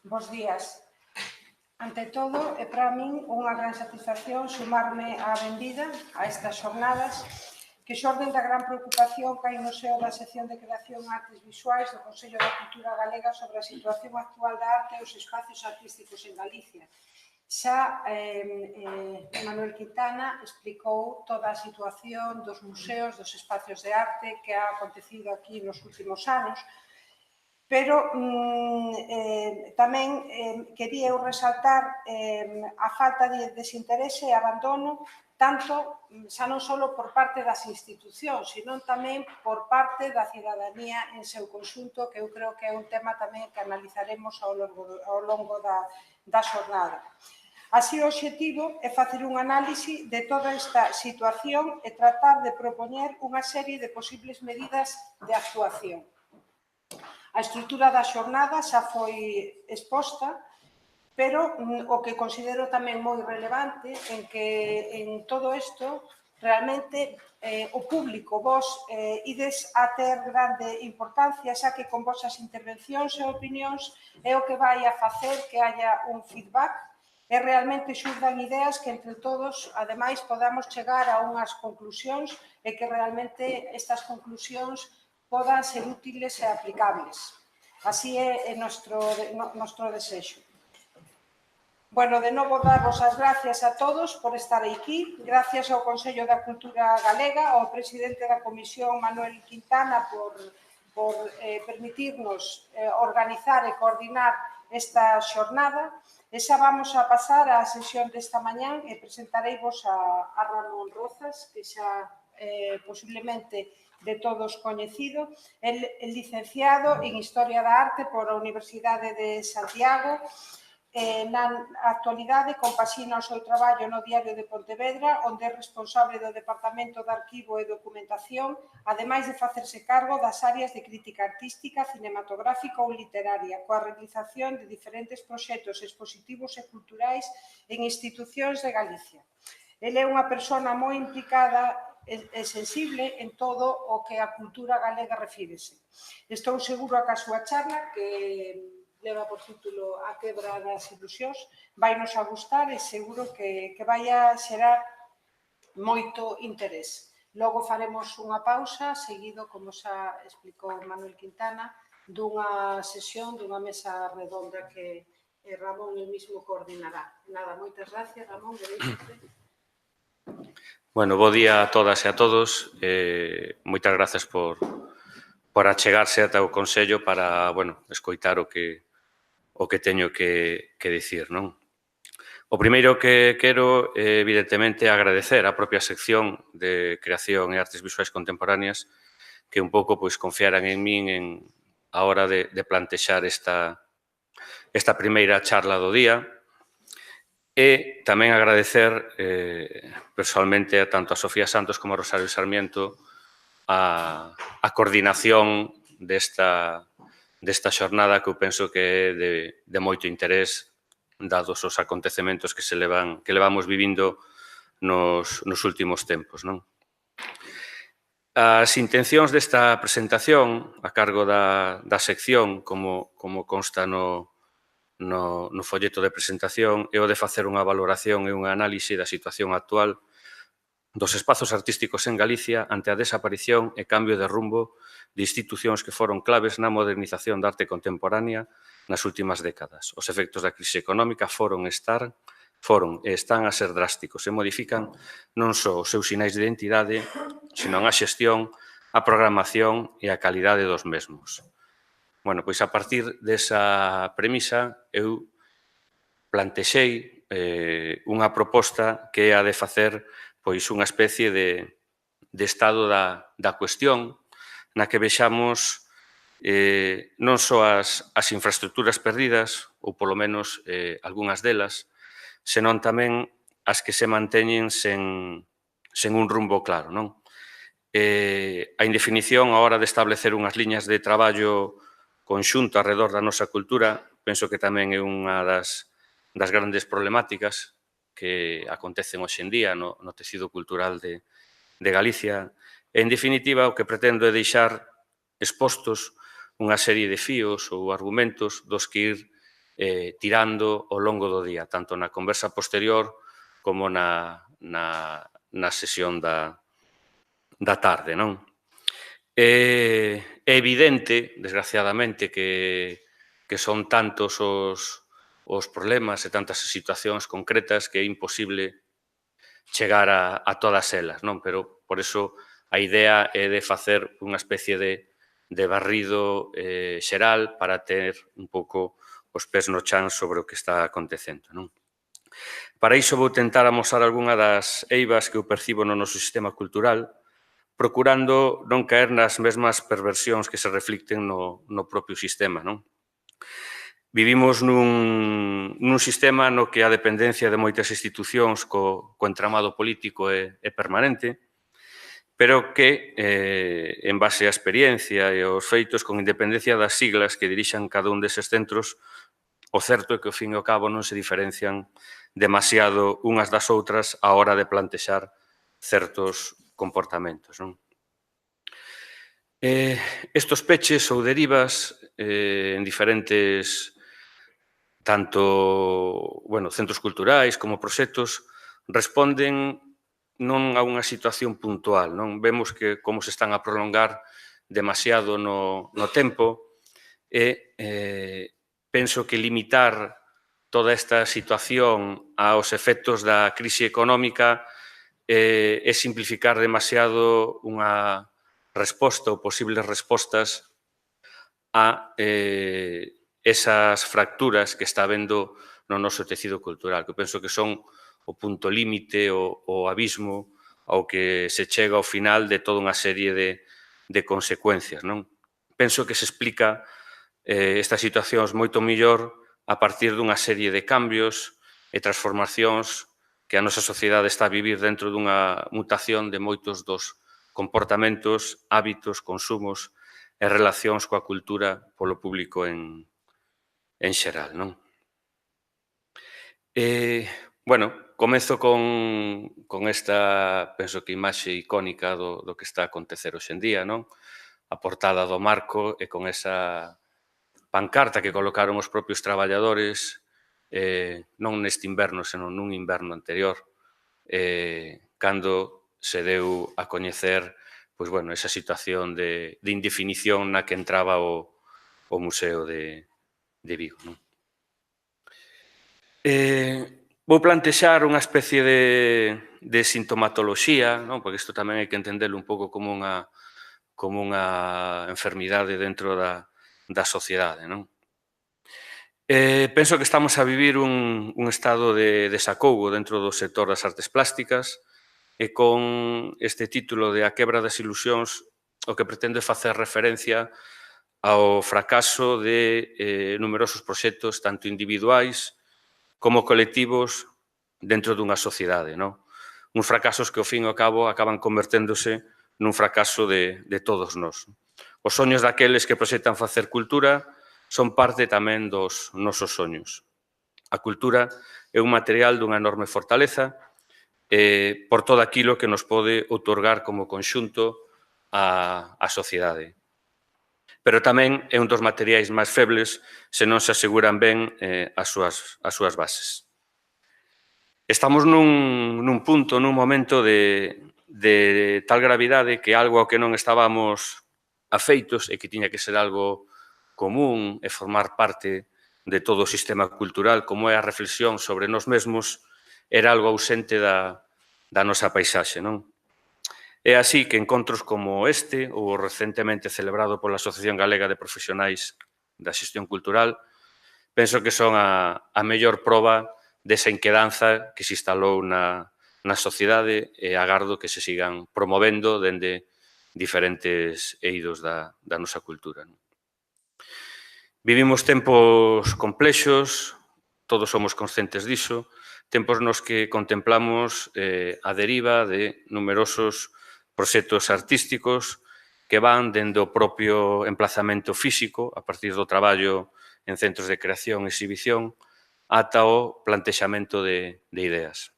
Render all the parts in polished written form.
Bos días. Ante todo, é para min unha gran satisfacción sumarme á benvida a estas xornadas que xorden da gran preocupación que hai no seo da sección de Creación e Artes Visuais do Consello da Cultura Galega sobre a situación actual da arte e os espacios artísticos en Galicia. Xa Manuel Quintana explicou toda a situación dos museos, dos espacios de arte que ha acontecido aquí nos últimos anos, pero tamén quería eu resaltar a falta de desinterese e abandono tanto, xa non só por parte das institucións, sino tamén por parte da cidadanía en seu conxunto, que eu creo que é un tema tamén que analizaremos ao longo da xornada. Así, o obxectivo é facer un análise de toda esta situación e tratar de propoñer unha serie de posibles medidas de actuación. A estrutura da xornada xa foi exposta, pero o que considero tamén moi relevante é que en todo isto realmente o público, vos ides a ter grande importancia, xa que con vosas intervencións e opinións é o que vai a facer que haya un feedback e realmente xurdan ideas que entre todos, ademais, podamos chegar a unhas conclusións e que realmente estas conclusións podan ser útiles e aplicables. Así é noso desexo. Bueno, de novo, darvos as gracias a todos por estar aquí. Gracias ao Consello da Cultura Galega, ao presidente da Comisión, Manuel Quintana, por permitirnos organizar e coordinar esta xornada. E xa vamos a pasar á sesión desta mañán e presentareivos a Ramón Rozas, que xa posiblemente de todos coñecido, el licenciado en Historia da Arte por a Universidade de Santiago. Na actualidade compaxina o seu traballo no Diario de Pontevedra, onde é responsable do Departamento de Arquivo e Documentación, ademais de facerse cargo das áreas de crítica artística, cinematográfica ou literaria, coa realización de diferentes proxectos expositivos e culturais en institucións de Galicia. Ele é unha persona moi implicada e sensible en todo o que a cultura galega refírese. Estou seguro que a súa charla, que leva por título A quebra das ilusións, vai nos a gustar e seguro que vai a xerar moito interés. Logo faremos unha pausa, seguido, como xa explicou Manuel Quintana, dunha sesión, dunha mesa redonda que Ramón el mismo coordinará. Nada, moitas gracias, Ramón, Bueno, bo día a todas e a todos. Moitas grazas por achegarse ata o Consello para, escoitar o que teño que dicir, non? O primeiro que quero, evidentemente, agradecer á propia sección de Creación e Artes Visuais Contemporáneas que un pouco confiaran en min a hora de plantexar esta primeira charla do día. E tamén agradecer personalmente tanto a Sofía Santos como a Rosario Sarmiento a coordinación desta xornada que eu penso que é de moito interés dados os acontecementos que levamos vivindo nos últimos tempos. As intencións desta presentación a cargo da sección, como consta no folleto de presentación, é o de facer unha valoración e unha análise da situación actual dos espazos artísticos en Galicia ante a desaparición e cambio de rumbo de institucións que foron claves na modernización da arte contemporánea nas últimas décadas. Os efectos da crise económica foron e están a ser drásticos e modifican non só os seus sinais de identidade, senón a xestión, a programación e a calidade dos mesmos. Bueno, pois a partir desa premisa eu plantexei unha proposta que é a de facer unha especie de estado da cuestión na que vexamos non só as infraestructuras perdidas, ou polo menos algunhas delas, senón tamén as que se manteñen sen un rumbo claro. A indefinición a hora de establecer unhas liñas de traballo conxunto alrededor da nosa cultura, penso que tamén é unha das grandes problemáticas que acontecen hoxe en día no tecido cultural de Galicia. En definitiva, o que pretendo é deixar expostos unha serie de fíos ou argumentos dos que ir tirando ao longo do día, tanto na conversa posterior como na sesión da tarde, non? É evidente, desgraciadamente, que son tantos os problemas e tantas as situacións concretas que é imposible chegar a todas elas, non? Pero, por iso, a idea é de facer unha especie de barrido xeral para ter un pouco os pés no chan sobre o que está acontecendo, non? Para iso vou tentar amosar algunha das eivas que eu percibo no noso sistema cultural, procurando non caer nas mesmas perversións que se reflicten no propio sistema, non? Vivimos nun sistema no que a dependencia de moitas institucións co entramado político é permanente, pero que, en base á experiencia e aos feitos, con independencia das siglas que dirixan cada un deses centros, o certo é que, ao fin e ao cabo, non se diferencian demasiado unhas das outras á hora de plantexar certos comportamentos, non? Estos peches ou derivas en diferentes tanto centros culturais como proxectos responden non a unha situación puntual, non? Vemos que como se están a prolongar demasiado no tempo e penso que limitar toda esta situación aos efectos da crise económica é simplificar demasiado unha resposta ou posibles respostas a esas fracturas que está habendo no noso tecido cultural, que penso que son o punto límite, o abismo ao que se chega ao final de toda unha serie de consecuencias, non? Penso que se explica estas situacións moito mellor a partir dunha serie de cambios e transformacións que a nosa sociedade está a vivir dentro dunha mutación de moitos dos comportamentos, hábitos, consumos e relacións coa cultura polo público en xeral, non? Comezo con esta, penso que imaxe icónica do que está a acontecer hoxe en día, non? A portada do marco e con esa pancarta que colocaron os propios traballadores non neste inverno, senón nun inverno anterior, cando se deu a coñecer esa situación de indefinición na que entraba o Museo de Vigo, non? Vou plantexar unha especie de sintomatoloxía, non? Porque isto tamén hai que entendelo un pouco como unha enfermidade dentro da sociedade, non? Penso que estamos a vivir un estado de desacougo dentro do sector das artes plásticas e con este título de A quebra das ilusións o que pretende facer referencia ao fracaso de numerosos proxectos, tanto individuais como colectivos dentro dunha sociedade, non? Uns fracasos que, ao fin e ao cabo, acaban converténdose nun fracaso de todos nós. Os soños daqueles que proxectan facer cultura son parte tamén dos nosos soños. A cultura é un material dunha enorme fortaleza por todo aquilo que nos pode outorgar como conxunto a sociedade. Pero tamén é un dos materiais máis febles se non se aseguran ben as súas bases. Estamos nun punto, nun momento de tal gravidade que algo ao que non estábamos afeitos e que tiña que ser algo común e formar parte de todo o sistema cultural, como é a reflexión sobre nós mesmos, era algo ausente da nosa paisaxe, non? É así que encontros como este, ou recentemente celebrado pola Asociación Galega de Profesionais da Xestión Cultural, penso que son a mellor proba desa inquedanza que se instalou na sociedade e agardo que se sigan promovendo dende diferentes eidos da nosa cultura. Vivimos tempos complexos, todos somos conscientes diso, tempos nos que contemplamos a deriva de numerosos proxectos artísticos que van dende o propio emplazamento físico, a partir do traballo en centros de creación e exhibición, ata o plantexamento de ideas.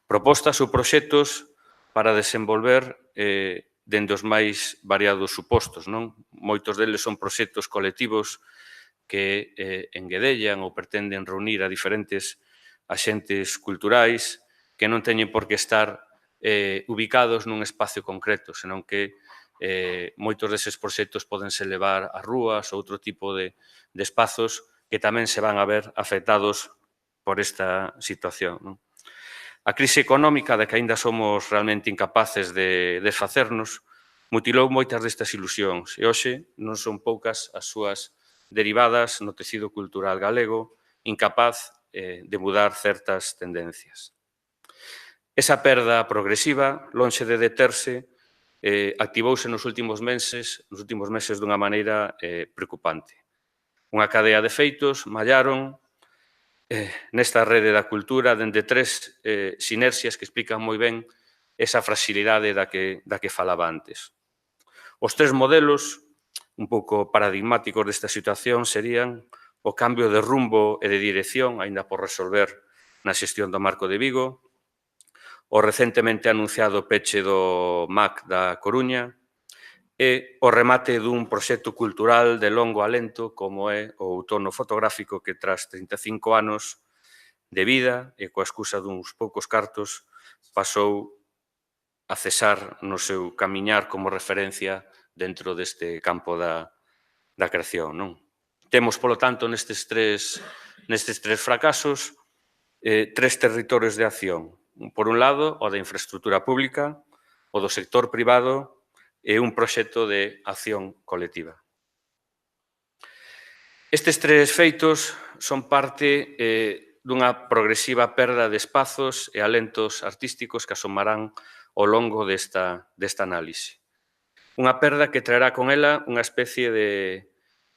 Propostas ou proxectos para desenvolver dende os máis variados supostos, non? Moitos deles son proxectos colectivos que enguedellan ou pretenden reunir a diferentes axentes culturais que non teñen por que estar ubicados nun espacio concreto, senón que moitos deses proxectos podense levar a rúas ou outro tipo de espazos que tamén se van a ver afectados por esta situación, non? A crise económica da que aínda somos realmente incapaces de desfacernos mutilou moitas destas ilusións e hoxe non son poucas as súas derivadas no tecido cultural galego, incapaz de mudar certas tendencias. Esa perda progresiva, lonxe de deterse, activouse nos últimos meses dunha maneira preocupante. Unha cadea de feitos mallaron nesta rede da cultura dende tres sinerxias que explican moi ben esa fragilidade da que falaba antes. Os tres modelos un pouco paradigmáticos desta situación serían o cambio de rumbo e de dirección, aínda por resolver na xestión do Marco de Vigo, o recentemente anunciado peche do MAC da Coruña e o remate dun proxecto cultural de longo alento como é o Outono Fotográfico que tras 35 anos de vida e coa excusa duns poucos cartos pasou a cesar no seu camiñar como referencia dentro deste campo da creación, non? Temos, polo tanto, nestes tres fracasos, tres territorios de acción. Por un lado, o da infraestructura pública, o do sector privado e un proxecto de acción colectiva. Estes tres feitos son parte dunha progresiva perda de espazos e alentos artísticos que asomarán ao longo desta análise. Unha perda que traerá con ela unha especie de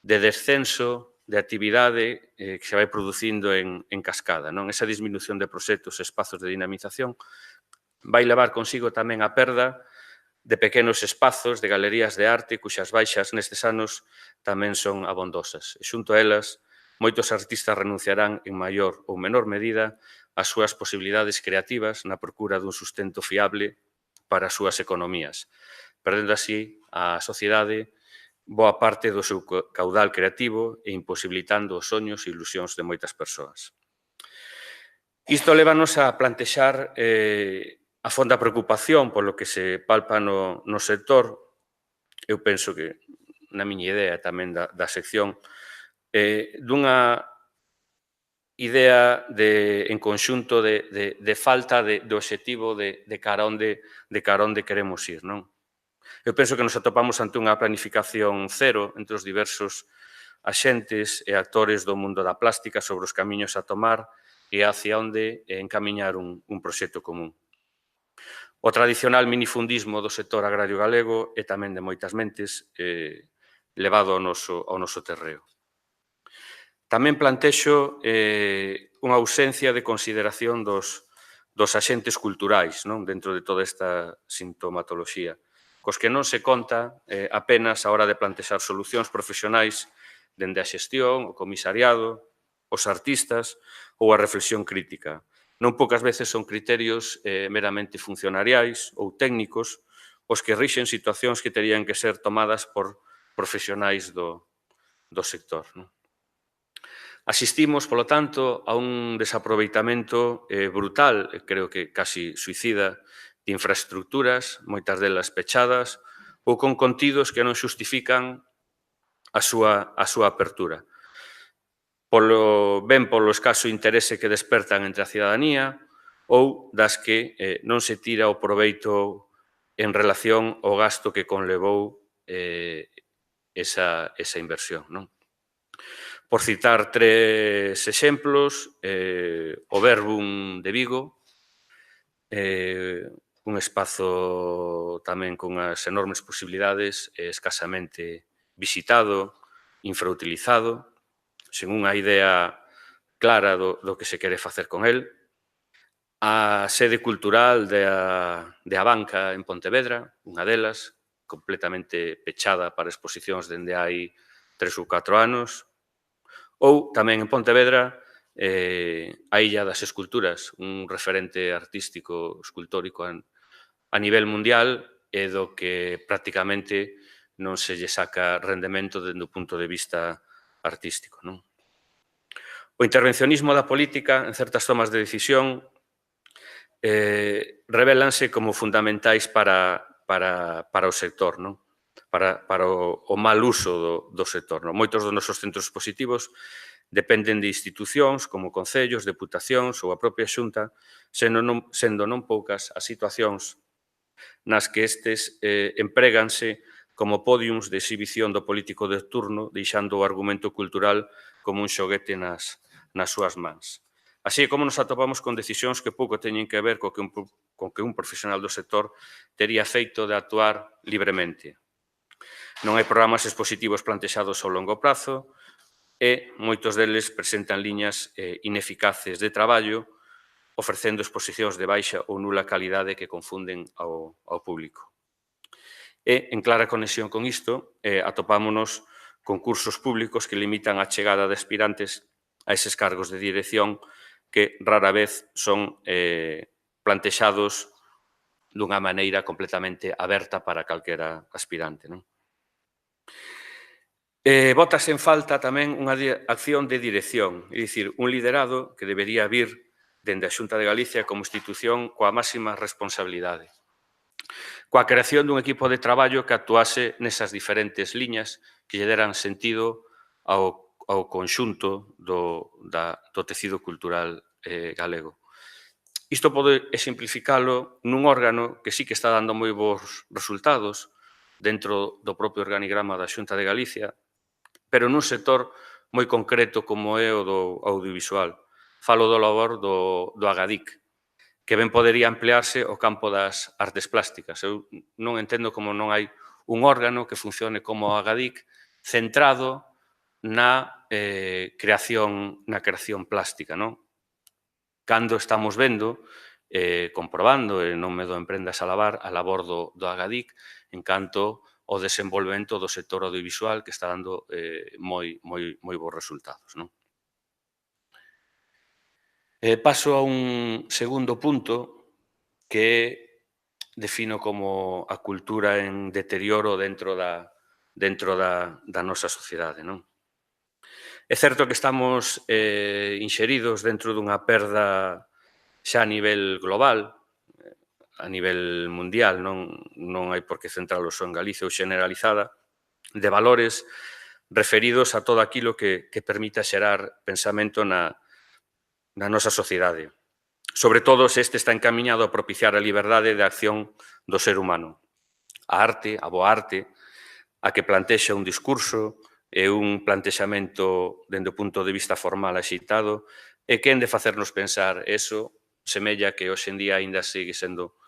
descenso de actividade que se vai producindo en cascada, non? Esa disminución de proxectos e espazos de dinamización vai levar consigo tamén a perda de pequenos espazos, de galerías de arte, cuxas baixas nestes anos tamén son abondosas. E xunto a elas, moitos artistas renunciarán en maior ou menor medida ás súas posibilidades creativas na procura dun sustento fiable para as súas economías, perdendo así a sociedade boa parte do seu caudal creativo e imposibilitando os soños e ilusións de moitas persoas. Isto lévanos a plantexar a fonda preocupación polo que se palpa no sector. Eu penso que, na miña idea tamén da sección, dunha idea en conxunto de falta de obxectivo de cara onde queremos ir, non? Eu penso que nos atopamos ante unha planificación cero entre os diversos axentes e actores do mundo da plástica sobre os camiños a tomar e hacia onde encamiñar un proxecto común. O tradicional minifundismo do sector agrario galego é tamén de moitas mentes levado ao noso terreo. Tamén plantexo unha ausencia de consideración dos axentes culturais dentro de toda esta sintomatoloxía, cos que non se conta apenas a hora de plantexar solucións profesionais dende a xestión, o comisariado, os artistas ou a reflexión crítica. Non poucas veces son criterios meramente funcionariais ou técnicos os que rixen situacións que terían que ser tomadas por profesionais do sector. Asistimos, polo tanto, a un desaproveitamento brutal, creo que casi suicida, de infraestructuras, moitas delas pechadas, ou con contidos que non xustifican a súa apertura. Polo escaso interese que despertan entre a cidadanía ou das que non se tira o proveito en relación ao gasto que conlevou esa inversión, non? Por citar tres exemplos, o Verbum de Vigo, un espazo tamén con as enormes posibilidades, escasamente visitado, infrautilizado, sen unha idea clara do que se quere facer con el. A sede cultural de a Banca en Pontevedra, unha delas, completamente pechada para exposicións dende hai 3 ou 4 anos. Ou tamén en Pontevedra, a Illa das Esculturas, un referente artístico escultórico a nivel mundial e do que prácticamente non se lle saca rendemento dende o punto de vista artístico, non? O intervencionismo da política en certas tomas de decisión revélanse como fundamentais para o sector, non? Para o mal uso do sector. Non? Moitos dos nosos centros expositivos dependen de institucións como concellos, deputacións ou a propia Xunta, sendo non poucas as situacións nas que estes empréganse como pódiums de exhibición do político de turno, deixando o argumento cultural como un xoguete nas súas mans. Así como nos atopamos con decisións que pouco teñen que ver co que un profesional do sector tería feito de actuar libremente. Non hai programas expositivos plantexados ao longo prazo e moitos deles presentan liñas ineficaces de traballo, ofrecendo exposicións de baixa ou nula calidade que confunden ao público. E, en clara conexión con isto, atopámonos con cursos públicos que limitan a chegada de aspirantes a eses cargos de dirección que rara vez son plantexados dunha maneira completamente aberta para calquera aspirante. Bótase en falta tamén unha acción de dirección, é dicir, un liderado que debería vir dende a Xunta de Galicia como institución coa máxima responsabilidade, coa creación dun equipo de traballo que actuase nesas diferentes liñas que lle deran sentido ao conxunto do tecido cultural galego. Isto pode exemplificalo nun órgano que sí que está dando moi bons resultados dentro do propio organigrama da Xunta de Galicia, pero nun sector moi concreto como é o do audiovisual. Falo do labor do Agadic, que ben podería ampliarse o campo das artes plásticas. Eu non entendo como non hai un órgano que funcione como o Agadic centrado na creación plástica, non? Cando estamos vendo, comprobando, e non me do en prendas a labor do Agadic, en canto ao desenvolvemento do sector audiovisual que está dando moi bons resultados. Paso a un segundo punto que defino como a cultura en deterioro dentro da nosa sociedade. É certo que estamos inxeridos dentro dunha perda xa a nivel global, a nivel mundial, non hai por que centralo só en Galicia ou generalizada, de valores referidos a todo aquilo que permita xerar pensamento na nosa sociedade. Sobre todo se este está encamiñado a propiciar a liberdade de acción do ser humano. A arte, a boa arte, a que plantexa un discurso e un plantexamento dende o punto de vista formal axeitado e que en de facernos pensar eso semella que hoxe en día aínda sigue sendo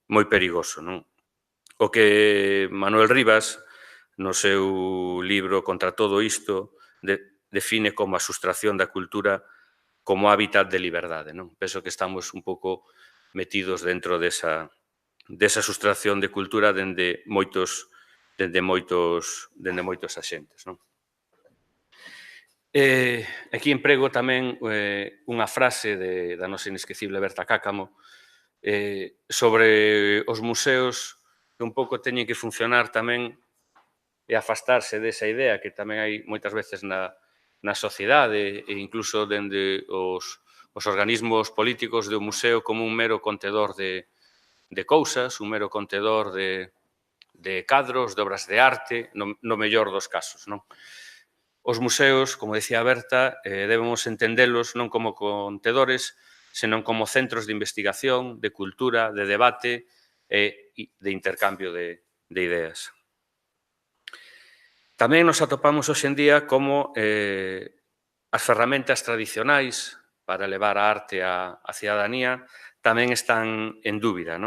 moi perigoso. O que Manuel Rivas, no seu libro Contra todo isto, define como a sustracción da cultura como hábitat de liberdade. Penso que estamos un pouco metidos dentro desa sustracción de cultura dende moitos axentes. Aquí emprego tamén unha frase da nosa inesquecible Berta Cáccamo sobre os museos que un pouco teñen que funcionar tamén e afastarse desa idea que tamén hai moitas veces na sociedade e incluso dende os organismos políticos do museo como un mero contedor de cousas, un mero contedor de cadros, de obras de arte, no mellor dos casos. Os museos, como decía Berta, debemos entendelos non como contedores, senón como centros de investigación, de cultura, de debate e de intercambio de ideas. Tamén nos atopamos hoxe en día como as ferramentas tradicionais para levar a arte á cidadanía tamén están en dúbida.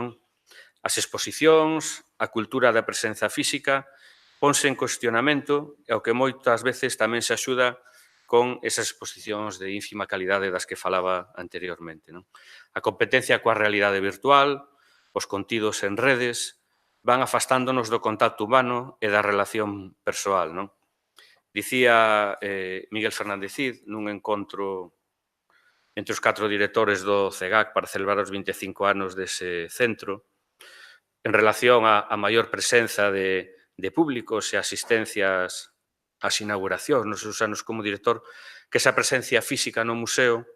As exposicións, a cultura da presenza física, ponse en cuestionamento e ao que moitas veces tamén se axuda con esas exposicións de ínfima calidade das que falaba anteriormente. A competencia coa realidade virtual, os contidos en redes, van afastándonos do contacto humano e da relación persoal. Dicía Miguel Fernández Cid nun encontro entre os 4 directores do CEGAC para celebrar os 25 anos dese centro, en relación á maior presenza de públicos e asistencias ás inauguracións nos seus anos como director, que esa presencia física no museo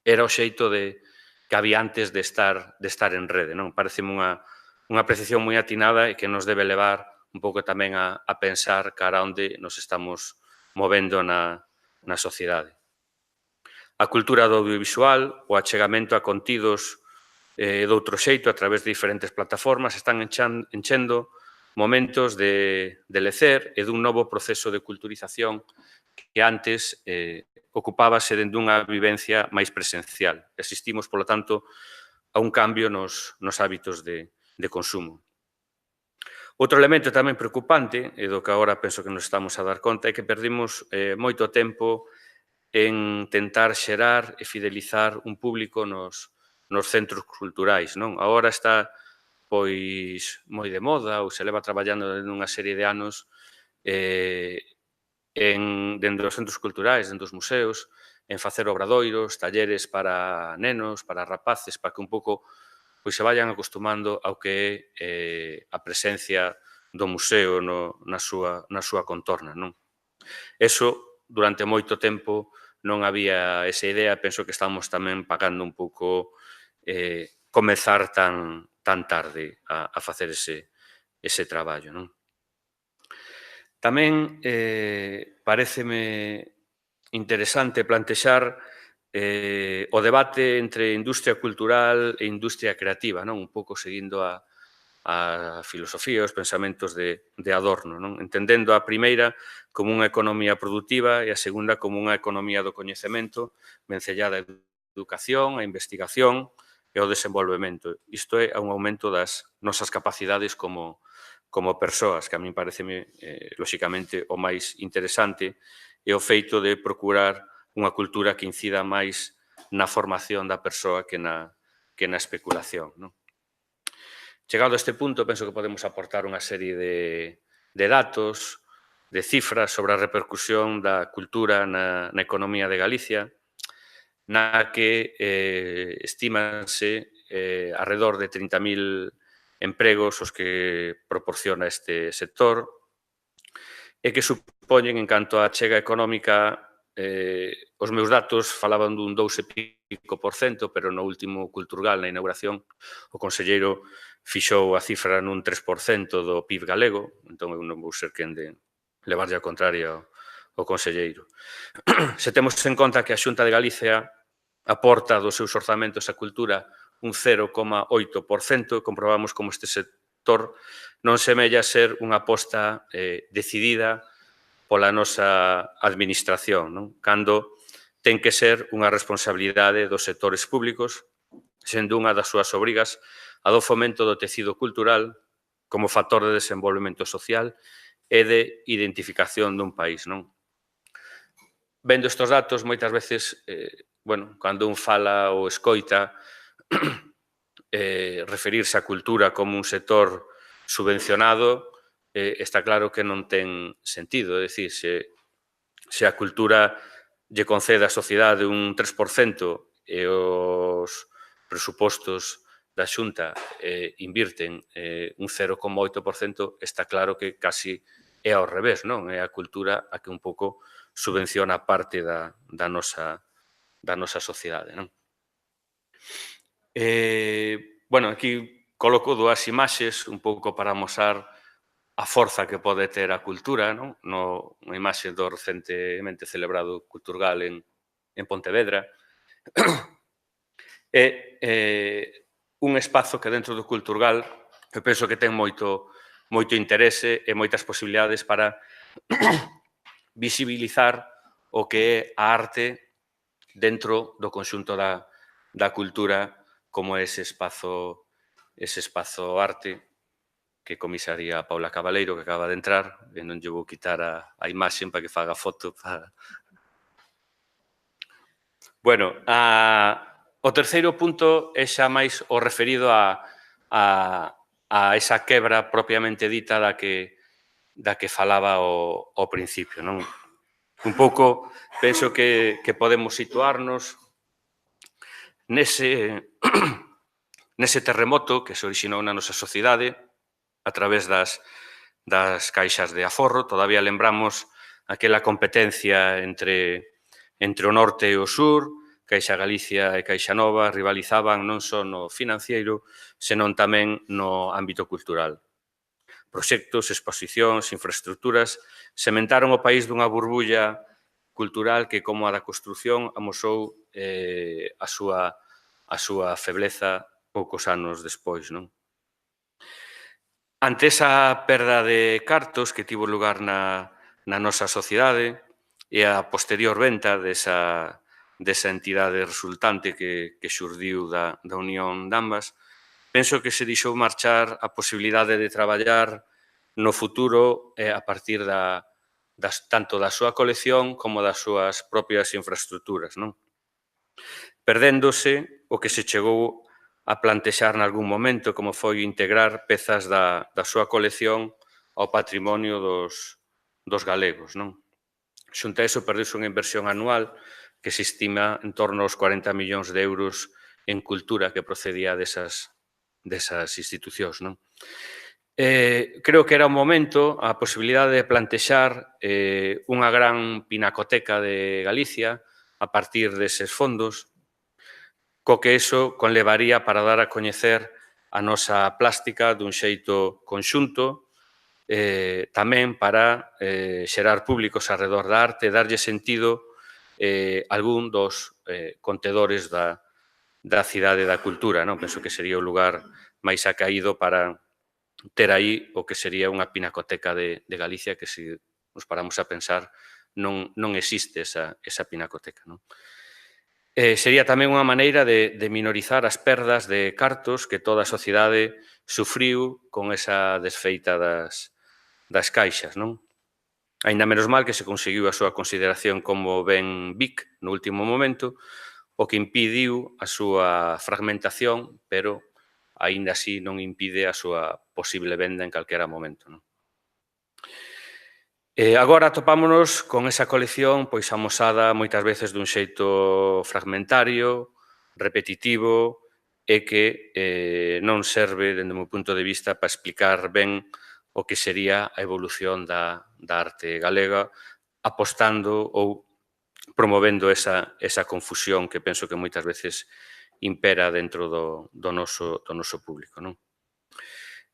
era o xeito que había antes de estar en rede. Non? Pareceme unha apreciación moi atinada e que nos debe levar un pouco tamén a pensar cara onde nos estamos movendo na sociedade. A cultura do audiovisual, o achegamento a contidos doutro xeito a través de diferentes plataformas están enchendo momentos de lecer e dun novo proceso de culturización que antes ocupábase dende unha vivencia máis presencial. Asistimos, polo tanto, a un cambio nos hábitos de consumo. Outro elemento tamén preocupante, e do que agora penso que nos estamos a dar conta, é que perdimos moito tempo en tentar xerar e fidelizar un público nos centros culturais. Non? Agora está pois moi de moda ou se leva traballando dende unha serie de anos dende os centros culturais, dende os museos, en facer obradoiros, talleres para nenos, para rapaces, para que un pouco pois se vayan acostumando ao que é a presencia do museo na súa contorna. Non? Eso, durante moito tempo, non había esa idea, penso que estamos tamén pagando un pouco comezar tan tarde a facer ese traballo. Non? Tamén pareceme interesante plantexar o debate entre industria cultural e industria creativa, non? Un pouco seguindo a filosofía, os pensamentos de Adorno, non? Entendendo a primeira como unha economía produtiva e a segunda como unha economía do coñecemento vencellada á educación, á investigación e ao desenvolvemento. Isto é un aumento das nosas capacidades como persoas, que a min parece, lóxicamente, o máis interesante é o feito de procurar unha cultura que incida máis na formación da persoa que na especulación. Non? Chegado a este punto, penso que podemos aportar unha serie de datos, de cifras sobre a repercusión da cultura na economía de Galicia, na que estímanse alrededor de 30.000 empregos os que proporciona este sector e que supoñen, en canto á chega económica, os meus datos falaban dun 2,5%, pero no último Culturgal, na inauguración, o conselleiro fixou a cifra nun 3% do PIB galego, entón eu non vou ser quen de levarlle a contraria ao conselleiro. Se temos en conta que a Xunta de Galicia aporta dos seus orzamentos á cultura un 0,8%, comprobamos como este sector non semella ser unha aposta decidida pola nosa administración, non? Cando ten que ser unha responsabilidade dos sectores públicos, sendo unha das súas obrigas a do fomento do tecido cultural como factor de desenvolvemento social e de identificación dun país. Non? Vendo estes datos, moitas veces, cando un fala ou escoita referirse á cultura como un sector subvencionado, está claro que non ten sentido. É dicir, se a cultura lle concede á sociedade un 3% e os presupostos da Xunta invirten un 0,8%, está claro que casi é ao revés, non? É a cultura a que un pouco subvenciona parte da nosa sociedade, non? Aquí coloco dúas imaxes un pouco para amosar a forza que pode ter a cultura, non? Unha imaxe do recentemente celebrado Culturgal en Pontevedra. É un espazo que dentro do Culturgal eu penso que ten moito interese e moitas posibilidades para visibilizar o que é a arte dentro do conxunto da cultura como ese espazo arte que comisaría a Paula Cabaleiro, que acaba de entrar, e non lle vou quitar a imaxe para que faga foto. O terceiro punto é xa máis o referido a esa quebra propiamente dita da que falaba ao principio. Non? Un pouco, penso que podemos situarnos nese Nese terremoto que se orixinou na nosa sociedade, a través das caixas de aforro, todavía lembramos aquela competencia entre o norte e o sur, Caixa Galicia e Caixa Nova rivalizaban non só no financiero, senón tamén no ámbito cultural. Proxectos, exposicións, infraestructuras sementaron o país dunha burbulla cultural que, como a da construción, amosou a súa febleza poucos anos despois, non? Ante esa perda de cartos que tivo lugar na nosa sociedade e a posterior venta desa entidade resultante que xurdiu da unión de ambas, penso que se deixou marchar a posibilidade de traballar no futuro a partir tanto da súa colección como das súas propias infraestructuras, non? Perdéndose o que se chegou a plantexar nalgún momento, como foi integrar pezas da súa colección ao patrimonio dos galegos, non? Xunto a iso, perdeuse unha inversión anual que se estima en torno aos 40 millóns de euros en cultura que procedía desas institucións, non? Creo que era o momento, a posibilidade de plantexar unha gran pinacoteca de Galicia a partir deses fondos, co que iso conlevaría para dar a coñecer a nosa plástica dun xeito conxunto, tamén para xerar públicos arredor da arte e darlle sentido a algún dos contedores da cidade da cultura, non? Penso que sería o lugar máis acaído para ter aí o que sería unha pinacoteca de Galicia que, se nos paramos a pensar, non existe esa pinacoteca, non? Sería tamén unha maneira de minorizar as perdas de cartos que toda a sociedade sufriu con esa desfeita das caixas, non? Aínda menos mal que se conseguiu a súa consideración como ben BIC no último momento, o que impediu a súa fragmentación, pero aínda así non impide a súa posible venda en calquera momento, non? Agora atopámonos con esa colección pois amosada moitas veces dun xeito fragmentario, repetitivo e que non serve, dende o meu punto de vista, para explicar ben o que sería a evolución da arte galega, apostando ou promovendo esa confusión que penso que moitas veces impera dentro do noso público, non?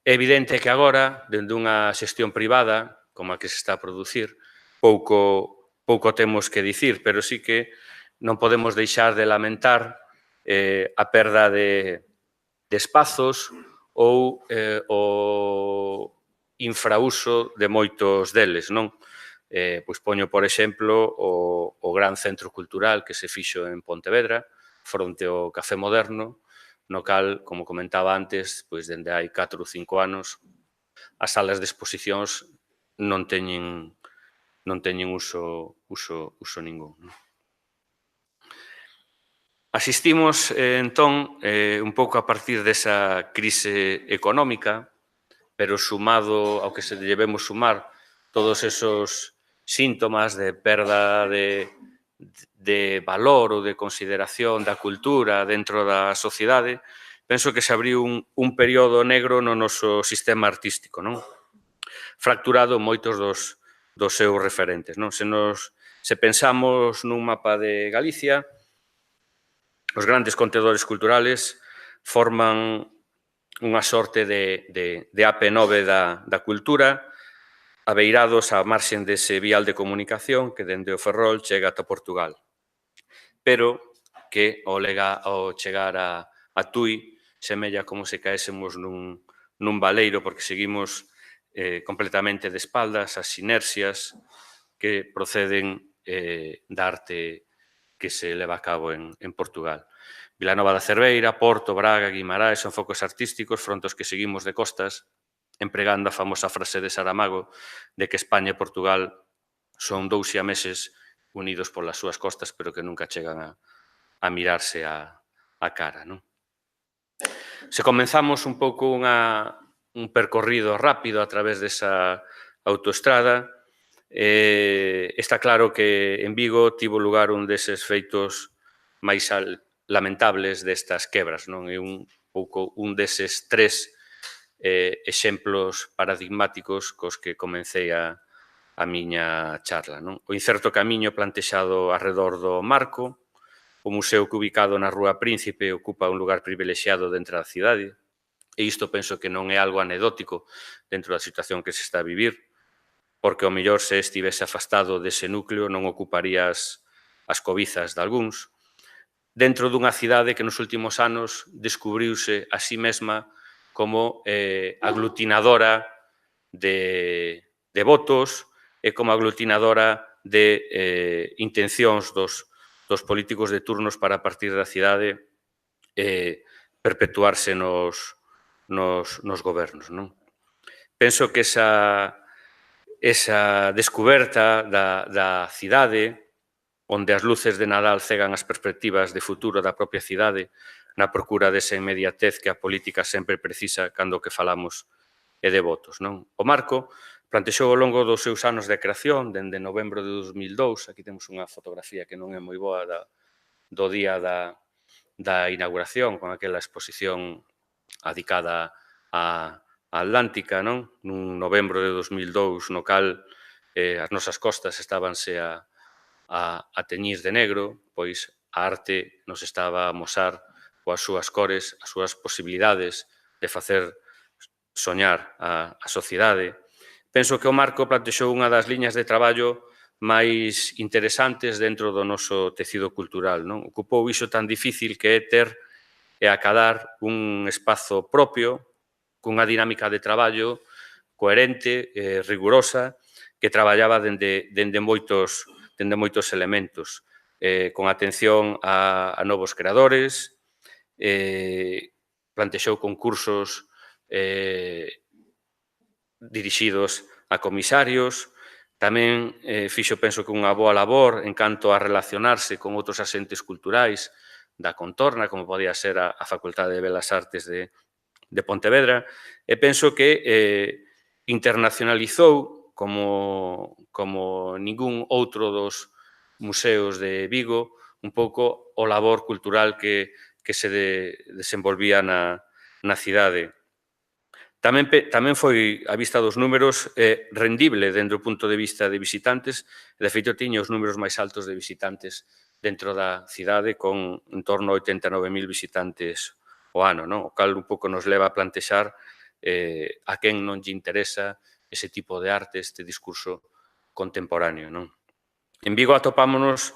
É evidente que agora, dende unha xestión privada, como a que se está a producir, pouco temos que dicir, pero sí que non podemos deixar de lamentar a perda de espazos ou o infrauso de moitos deles, non? Pois poño, por exemplo, o gran centro cultural que se fixo en Pontevedra, fronte ao Café Moderno, no cal, como comentaba antes, pois dende hai 4 ou 5 anos, as salas de exposicións non teñen uso ningún. Asistimos, entón, un pouco a partir desa crise económica, pero sumado ao que se debemos sumar todos esos síntomas de perda de valor ou de consideración da cultura dentro da sociedade, penso que se abriu un período negro no noso sistema artístico, non? Fracturado moitos dos seus referentes, non? Se pensamos nun mapa de Galicia, os grandes contedores culturales forman unha sorte de AP9 da cultura, abeirados á marxen dese vial de comunicación que dende o Ferrol chega ata Portugal, pero que ao chegar a Tui semella como se caésemos nun baleiro porque seguimos completamente de espaldas ás inercias que proceden da arte que se leva a cabo en Portugal. Vilanova da Cerveira, Porto, Braga, Guimaraes son focos artísticos fronte aos que seguimos de costas, empregando a famosa frase de Saramago de que España e Portugal son dous siameses unidos polas súas costas, pero que nunca chegan a mirarse a cara, non? Se comenzamos un pouco un percorrido rápido a través desa autoestrada, está claro que en Vigo tivo lugar un deses feitos máis lamentables destas quebras, non? É un pouco un deses tres exemplos paradigmáticos cos que comecei a miña charla. O incerto camiño plantexado arredor do marco, o museo que ubicado na Rúa Príncipe ocupa un lugar privilexiado dentro da cidade, e isto penso que non é algo anecdótico dentro da situación que se está a vivir, porque ao mellor se estivese afastado dese núcleo non ocuparías as cobizas de algúns, dentro dunha cidade que nos últimos anos descubriuse a sí mesma como aglutinadora de votos e como aglutinadora de intencións dos políticos de turnos para a partir da cidade perpetuarse nos gobernos. Penso que esa descoberta da cidade, onde as luces de Nadal cegan as perspectivas de futuro da propia cidade, na procura desa inmediatez que a política sempre precisa cando que falamos e de votos. O marco plantexou ao longo dos seus anos de creación, dende novembro de 2002, aquí temos unha fotografía que non é moi boa do día da inauguración, con aquela exposición adicada a Atlántica, nun novembro de 2002, no cal as nosas costas estábanse a teñir de negro, pois a arte nos estaba a amosar coas súas cores, as súas posibilidades de facer soñar a sociedade. Penso que o marco plantexou unha das liñas de traballo máis interesantes dentro do noso tecido cultural. Ocupou iso tan difícil que é ter e acadar un espazo propio, cunha dinámica de traballo coherente, rigurosa, que traballaba dende moitos elementos, con atención a novos creadores, plantexou concursos dirixidos a comisarios, tamén fixo, penso que unha boa labor en canto a relacionarse con outros asentes culturais da contorna, como podía ser a Facultade de Belas Artes de Pontevedra, e penso que internacionalizou como ningún outro dos museos de Vigo un pouco o labor cultural que se desenvolvía na cidade. Tamén foi, a vista dos números, rendible dentro do punto de vista de visitantes, e de feito tiña os números máis altos de visitantes dentro da cidade, con en torno a 89.000 visitantes o ano, o cal un pouco nos leva a plantexar a quen non lle interesa ese tipo de arte, este discurso contemporáneo. En Vigo atopámonos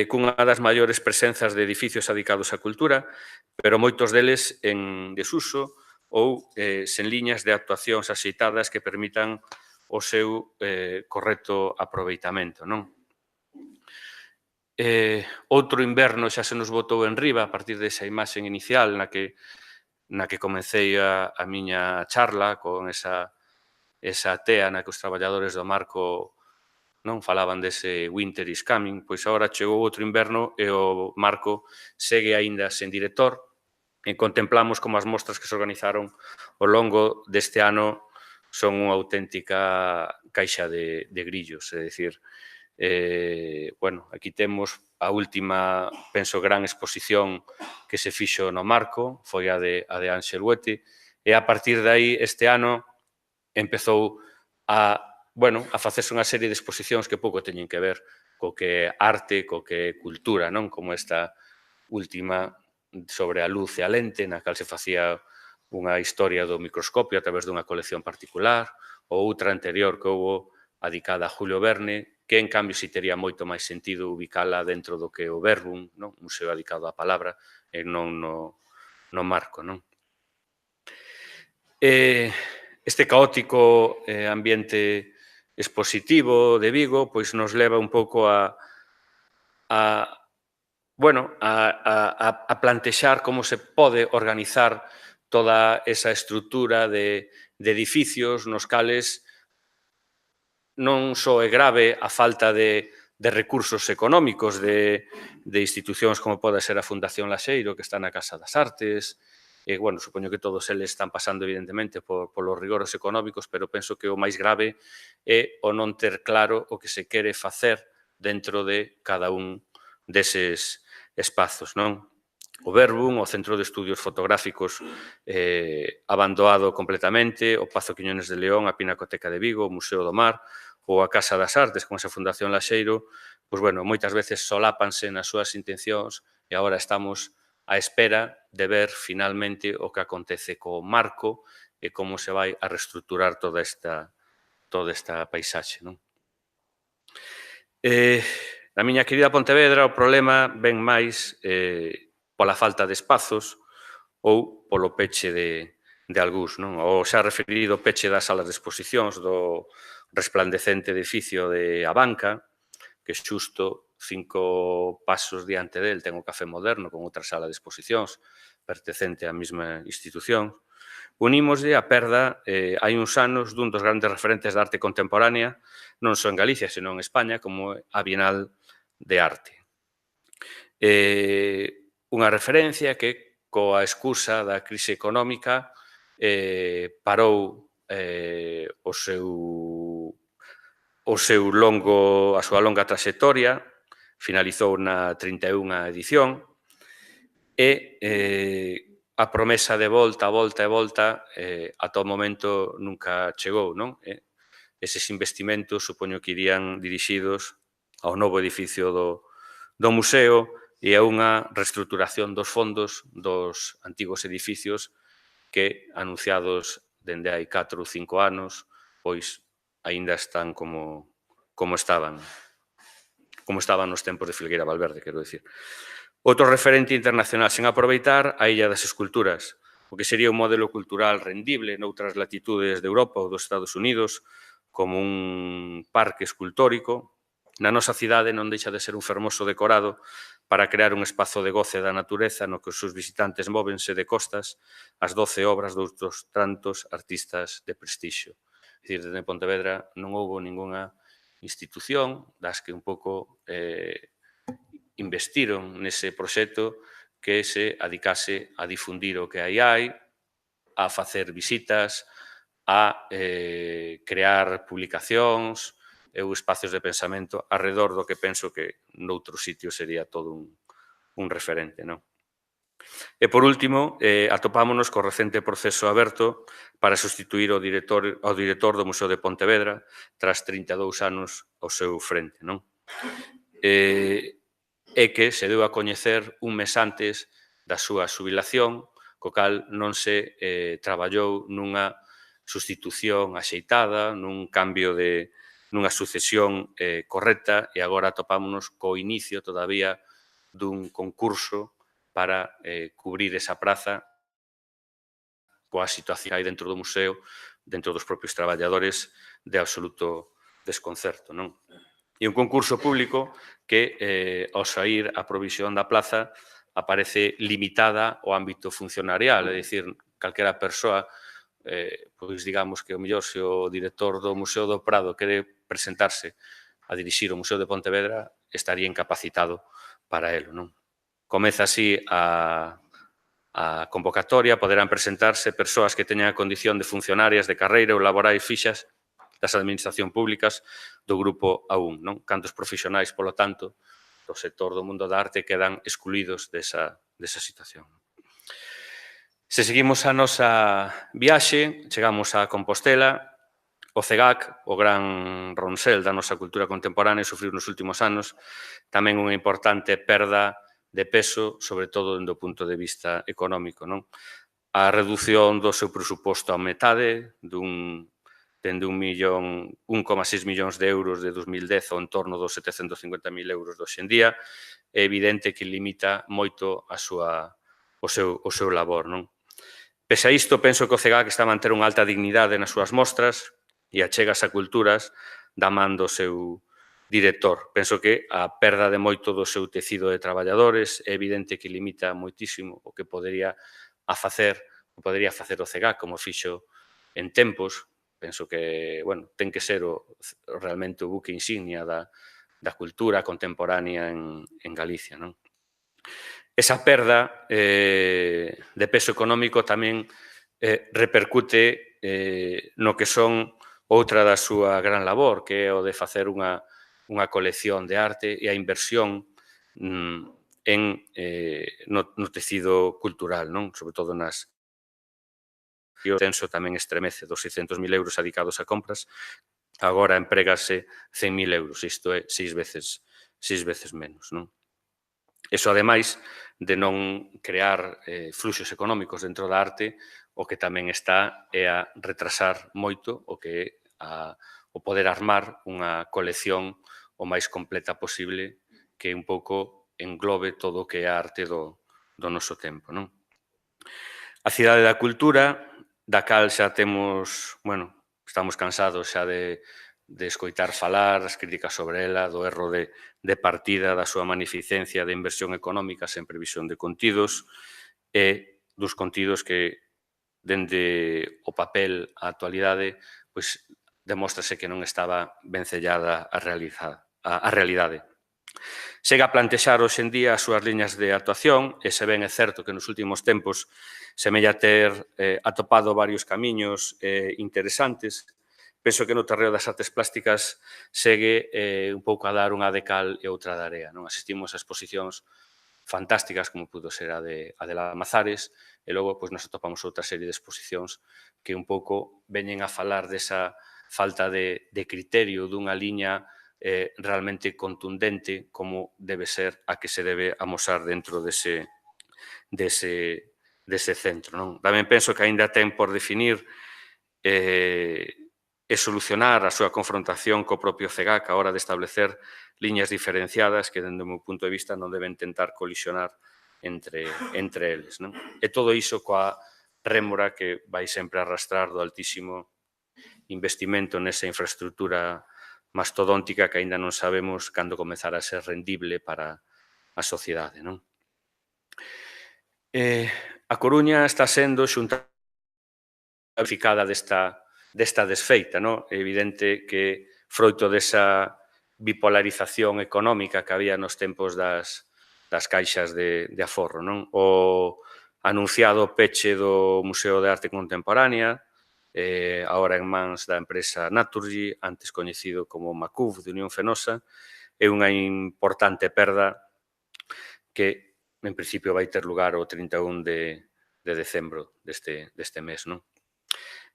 cunha das maiores presenzas de edificios adicados á cultura, pero moitos deles en desuso ou sen liñas de actuacións axeitadas que permitan o seu correcto aproveitamento. Outro inverno xa se nos botou en riba a partir desa imaxe inicial na que comecei a miña charla con esa tea na que os traballadores do marco falaban dese winter is coming, pois agora chegou outro inverno e o marco segue aínda sen director, e contemplamos como as mostras que se organizaron ao longo deste ano son unha auténtica caixa de grillos, é dicir, aquí temos a última, penso, gran exposición que se fixo no marco, foi a de Ángel Huete, e a partir de aí este ano empezou a facerse unha serie de exposicións que pouco teñen que ver co que é arte, co que é cultura, como esta última sobre a luz e a lente, na cal se facía unha historia do microscopio a través dunha colección particular, ou outra anterior que houbo adicada a Julio Verne, que en cambio si tería moito máis sentido ubicala dentro do que é o Verbum, un museo dedicado á palabra, e non no marco. Este caótico ambiente expositivo de Vigo pois nos leva un pouco a plantexar como se pode organizar toda esa estrutura de edificios nos cales non só é grave a falta de recursos económicos de institucións como pode ser a Fundación Laxeiro, que está na Casa das Artes, supoño que todos eles están pasando evidentemente polos rigores económicos, pero penso que o máis grave é o non ter claro o que se quere facer dentro de cada un deses espazos. o Verbum, o Centro de Estudios Fotográficos abandonado completamente, o Pazo Quiñones de León, a Pinacoteca de Vigo, o Museo do Mar, ou a Casa das Artes, con esa Fundación Laxeiro, pois, bueno, moitas veces solápanse nas súas intencións e agora estamos á espera de ver finalmente o que acontece co marco e como se vai a reestruturar toda esta paisaxe, non? Na miña querida Pontevedra o problema ven máis pola falta de espazos ou polo peche de algúns, non? O xa referido peche das salas de exposicións do resplandecente edificio de Abanca, que xusto 5 pasos diante del ten o Café Moderno con outra sala de exposicións pertencente á mesma institución. Unímoslle a perda hai uns anos dun dos grandes referentes da arte contemporánea, non só en Galicia, senón en España, como a Bienal de Arte. Unha referencia que, coa excusa da crise económica, parou a súa longa traxectoria, finalizou na 31ª edición, e a promesa de volta, ata o momento nunca chegou, non? Eses investimentos supoño que irían dirixidos ao novo edificio do museo e a unha reestruturación dos fondos dos antigos edificios que, anunciados dende hai 4 ou 5 anos, pois aínda están como estaban nos tempos de Filgueira Valverde, quero dicir. Outro referente internacional sen aproveitar, a Illa das Esculturas, o que sería un modelo cultural rendible noutras latitudes de Europa ou dos Estados Unidos, como un parque escultórico. Na nosa cidade non deixa de ser un fermoso decorado para crear un espazo de goce da natureza no que os seus visitantes móvense de costas as 12 obras doutros tantos artistas de prestixio. É dicir, desde Pontevedra non houve ningunha institución das que un pouco investiron nese proxecto que se adicase a difundir o que aí hai, a facer visitas, a crear publicacións ou espacios de pensamento arredor do que penso que noutro sitio sería todo un referente, non? E, por último, atopámonos co recente proceso aberto para sustituir ao director do Museo de Pontevedra tras 32 anos ao seu frente, non? E que se deu a coñecer un mes antes da súa xubilación, co cal non se traballou nunha sustitución axeitada, nunha sucesión correcta, e agora atopámonos co inicio todavía dun concurso para cubrir esa praza coa situación que hai dentro do museo, dentro dos propios traballadores, de absoluto desconcerto, non? E un concurso público que, ao saír a provisión da plaza, aparece limitada ao ámbito funcionarial, é dicir, calquera persoa, pois digamos que o mellor se o director do Museo do Prado quere presentarse a dirixir o Museo de Pontevedra, estaría incapacitado para elo, non? Comeza así a convocatoria, poderán presentarse persoas que teñan a condición de funcionarias de carreira ou laborais fixas das administracións públicas do grupo A1, non? Cantos profesionais, polo tanto, do sector do mundo da arte quedan excluídos desa situación. Se seguimos a nosa viaxe, chegamos a Compostela. O CEGAC, o gran ronsel da nosa cultura contemporánea, sufriu nos últimos anos tamén unha importante perda de peso, sobre todo dende o punto de vista económico, non? A reducción do seu presuposto a metade, dende 1,6 millóns de euros de 2010 ao entorno dos 750.000 euros de hoxendía, é evidente que limita moito o seu labor, non? Pese a isto, penso que o CEGAC está a manter unha alta dignidade nas súas mostras e achegas a culturas da man do seu director. Penso que a perda de moito do seu tecido de traballadores é evidente que limita moitísimo o que podería facer o CEGAC, como fixo en tempos. Penso que, bueno, ten que ser realmente o buque insignia da cultura contemporánea en Galicia, non? Esa perda de peso económico tamén repercute no que son outra da súa gran labor, que é o de facer unha colección de arte e a inversión no tecido cultural, non? Sobre todo nas... O censo tamén estremece dos 600.000 euros adicados a compras, agora emprégase 100.000 euros, isto é 6 veces menos, non? Iso, ademais, de non crear fluxos económicos dentro da arte, o que tamén está é a retrasar moito o que é o poder armar unha colección o máis completa posible que un pouco englobe todo o que é a arte do noso tempo, non? A Cidade da Cultura, da cal xa temos, bueno, estamos cansados xa de escoitar falar, as críticas sobre ela, do erro de partida, da súa magnificencia de inversión económica sen previsión de contidos, e dos contidos que, dende o papel á actualidade, pois demóstrase que non estaba vencellada a realidade. Chega a plantexar hoxe en día as súas liñas de actuación, e se ben é certo que nos últimos tempos semella ter atopado varios camiños interesantes, penso que no terreo das artes plásticas segue un pouco a dar unha de cal e outra de area. Asistimos a exposicións fantásticas, como pudo ser a de Lamazares, e logo nos atopamos outra serie de exposicións que un pouco veñen a falar desa falta de criterio dunha liña realmente contundente como debe ser a que se debe amosar dentro dese centro. Tamén penso que aínda ten por definir e solucionar a súa confrontación co propio CEGAC a hora de establecer liñas diferenciadas que, dende o meu punto de vista, non deben tentar colisionar entre eles. E todo iso coa rémora que vai sempre arrastrar do altísimo investimento nesa infraestructura mastodóntica que aínda non sabemos cando comezar a ser rendible para a sociedade. A Coruña está sendo xunta verificada desta desfeita. É evidente que, froito desa bipolarización económica que había nos tempos das caixas de aforro, o anunciado peche do Museo de Arte Contemporánea, agora en mans da empresa Naturgy, antes coñecido como Macuf, de Unión Fenosa, é unha importante perda que, en principio, vai ter lugar o 31 de decembro deste mes.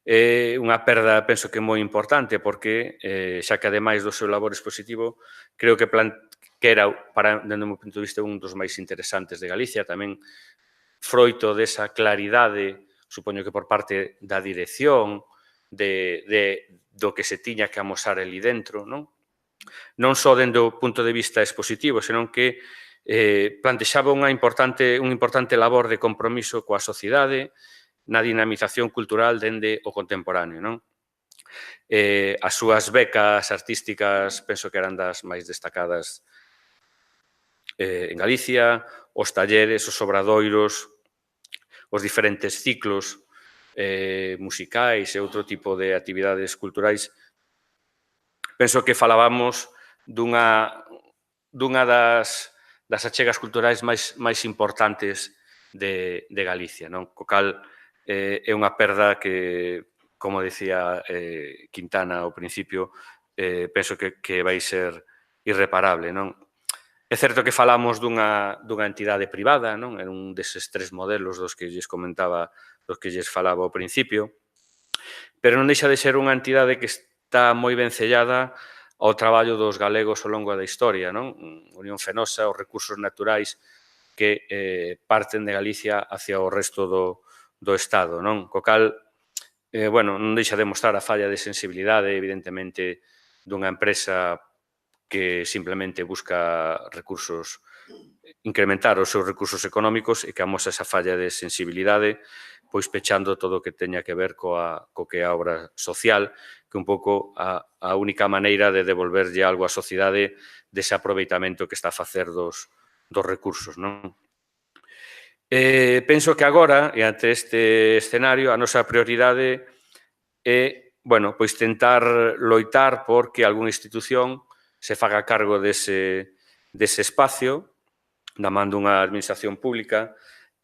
É unha perda, penso que moi importante, porque, xa que, ademais do seu labor expositivo, creo que era, dende o meu punto de vista, un dos máis interesantes de Galicia, tamén froito desa claridade, supoño que por parte da dirección, do que se tiña que amosar ali dentro, non só dende o punto de vista expositivo, senón que plantexaba un importante labor de compromiso coa sociedade na dinamización cultural dende o contemporáneo. As súas becas artísticas penso que eran das máis destacadas en Galicia, os talleres, os obradoiros, os diferentes ciclos musicais e outro tipo de actividades culturais. Penso que falábamos dunha das achegas culturais máis importantes de Galicia, co cal é unha perda que, como dicía Quintana ao principio, penso que vai ser irreparable. É certo que falamos dunha entidade privada, é un deses 3 modelos dos que lles comentaba, dos que lles falaba ao principio, pero non deixa de ser unha entidade que está moi vencellada ao traballo dos galegos ao longo da historia. Unión Fenosa, os recursos naturais que parten de Galicia hacia o resto do Estado. Co cal, non deixa de mostrar a falla de sensibilidade, evidentemente, dunha empresa que simplemente busca incrementar os seus recursos económicos e que amosa esa falla de sensibilidade, pois pechando todo o que teña que ver co que é a obra social, que un pouco a única maneira de devolverlle algo á sociedade dese aproveitamento que está a facer dos recursos. Penso que agora, e ante este escenario, a nosa prioridade é tentar loitar por que algunha institución se faga cargo dese espacio, da man dunha administración pública,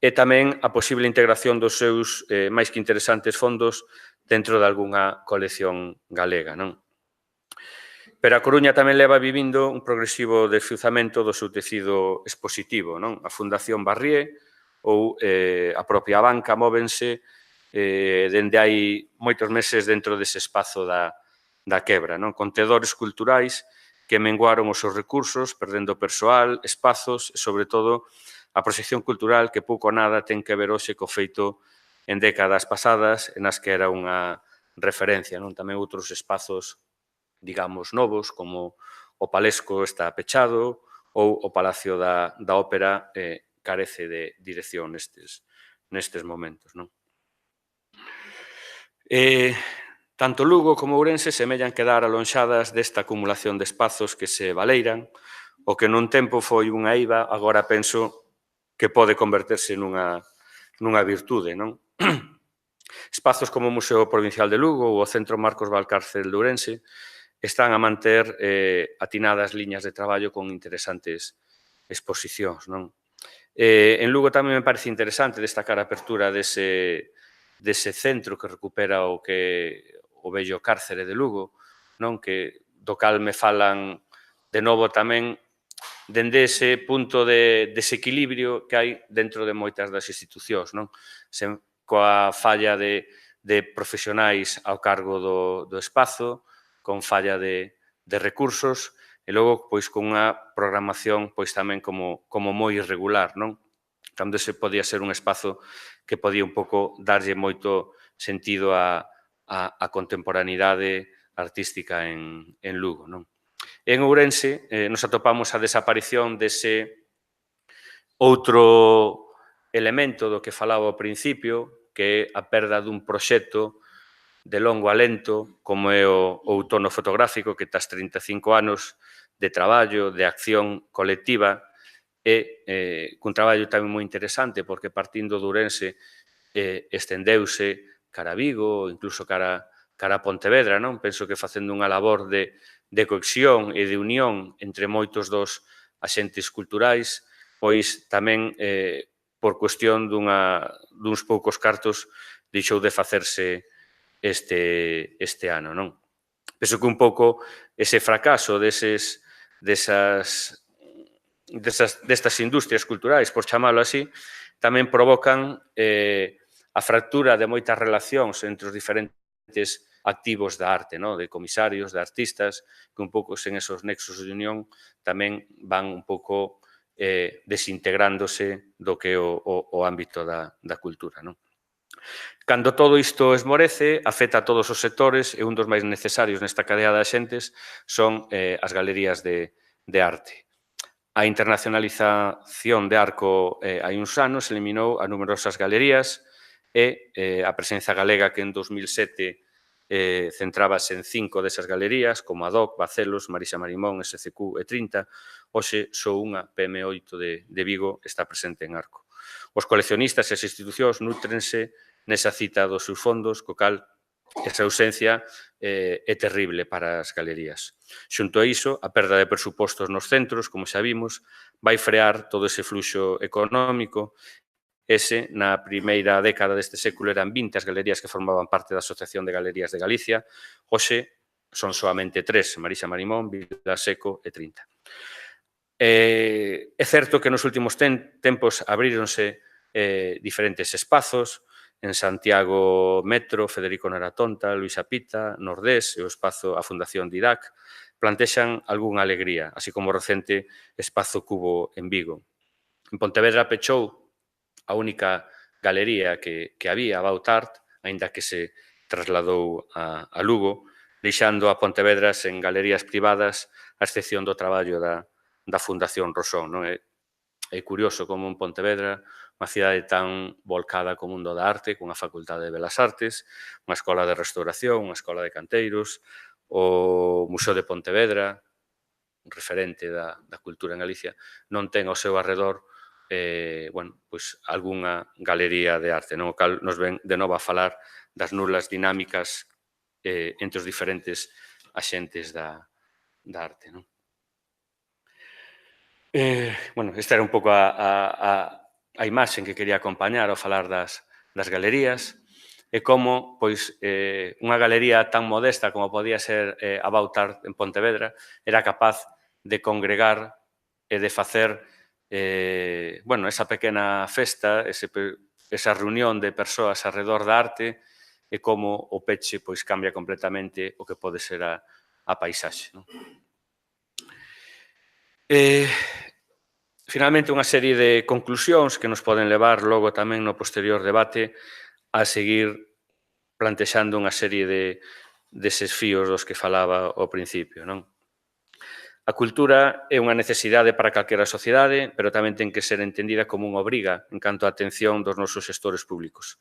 e tamén a posible integración dos seus máis que interesantes fondos dentro de algunha colección galega. Pero a Coruña tamén leva vivindo un progresivo desfiuzamento do seu tecido expositivo, non? A Fundación Barrié ou a propia banca móvense dende hai moitos meses dentro dese espazo da quebra, non? Contedores culturais que menguaron os seus recursos, perdendo persoal, espazos e, sobre todo, a proxección cultural que pouco ou nada ten que ver hoxe co feito en décadas pasadas en as que era unha referencia, non? Tamén outros espazos, digamos, novos, como o Palesco está pechado ou o Palacio da Ópera carece de dirección nestes momentos, non? Tanto Lugo como Ourense semellan quedar alonxadas desta acumulación de espazos que se valeiran, o que nun tempo foi unha eiva, agora penso que pode converterse nunha virtude, non? Espazos como o Museo Provincial de Lugo ou o Centro Marcos Valcárcel de Ourense están a manter atinadas liñas de traballo con interesantes exposicións, non? En Lugo tamén me parece interesante destacar a apertura dese centro que recupera o vello cárcere de Lugo, non? Que do cal me falan de novo tamén dende ese punto de desequilibrio que hai dentro de moitas das institucións, non? Coa falla de profesionais ao cargo do espazo, con falla de recursos, e logo, pois, con unha programación, pois, tamén como moi irregular, non? Cando ese podía ser un espazo que podía un pouco darlle moito sentido a contemporaneidade artística en Lugo, non? En Ourense nos atopamos a desaparición dese outro elemento do que falaba ao principio, que é a perda dun proxecto de longo alento, como é o outono fotográfico, que tas 35 anos de traballo, de acción colectiva, e cun traballo tamén moi interesante, porque partindo de Ourense estendeuse cara a Vigo, incluso cara a Pontevedra, non? Penso que facendo unha labor de cohesión e de unión entre moitos dos axentes culturais, pois tamén por cuestión duns poucos cartos deixou de facerse este ano, non? Penso que un pouco ese fracaso destas industrias culturais, por chamalo así, tamén provocan a fractura de moitas relacións entre os diferentes activos da arte, de comisarios, de artistas, que un pouco sen esos nexos de unión tamén van un pouco desintegrándose do que é o ámbito da cultura, non? Cando todo isto esmorece, afecta a todos os sectores e un dos máis necesarios nesta cadea de axentes son as galerías de arte. A internacionalización de Arco hai uns anos eliminou a numerosas galerías e a presenza galega que en 2007 centrábase en 5 desas galerías, como ADOC, Bacelos, Marisa Marimón, SCQ e 30, hoxe só unha, PM8 de Vigo, está presente en Arco. Os coleccionistas e as institucións nútrense nesa cita dos seus fondos, co cal esa ausencia é terrible para as galerías. Xunto a iso, a perda de presupostos nos centros, como xa vimos, vai frear todo ese fluxo económico. Na primeira década deste século eran 20 as galerías que formaban parte da Asociación de Galerías de Galicia. Hoxe son soamente 3, Marisa Marimón, Vilaseco e 30. É certo que nos últimos tempos abríronse diferentes espazos, en Santiago Metro, Federico Naratonta, Luisa Pita, Nordés e o espazo a Fundación Didac plantexan algunha alegría, así como o recente espazo Cubo en Vigo. En Pontevedra pechou a única galería que había, About Art, aínda que se trasladou a Lugo, deixando a Pontevedra sen galerías privadas, a excepción do traballo da Fundación Rosón. É curioso como en Pontevedra, unha cidade tan volcada co mundo da arte, cunha facultade de Belas Artes, unha escola de restauración, unha escola de canteiros, o Museo de Pontevedra, un referente da cultura en Galicia, non ten ao seu arredor algunha galería de arte, o cal nos ven de novo a falar das nulas dinámicas entre os diferentes axentes da arte. Esta era un pouco a imaxe que quería acompañar ao falar das galerías. e como pois, unha galería tan modesta como podía ser About Art en Pontevedra era capaz de congregar e de facer esa pequena festa, esa reunión de persoas alrededor da arte e como o peche pois, cambia completamente o que pode ser a paisaxe. Non? Finalmente, unha serie de conclusións que nos poden levar logo tamén no posterior debate a seguir plantexando unha serie deses fíos dos que falaba ao principio. Non? A cultura é unha necesidade para calquera sociedade, pero tamén ten que ser entendida como unha obriga en canto á atención dos nosos xestores públicos.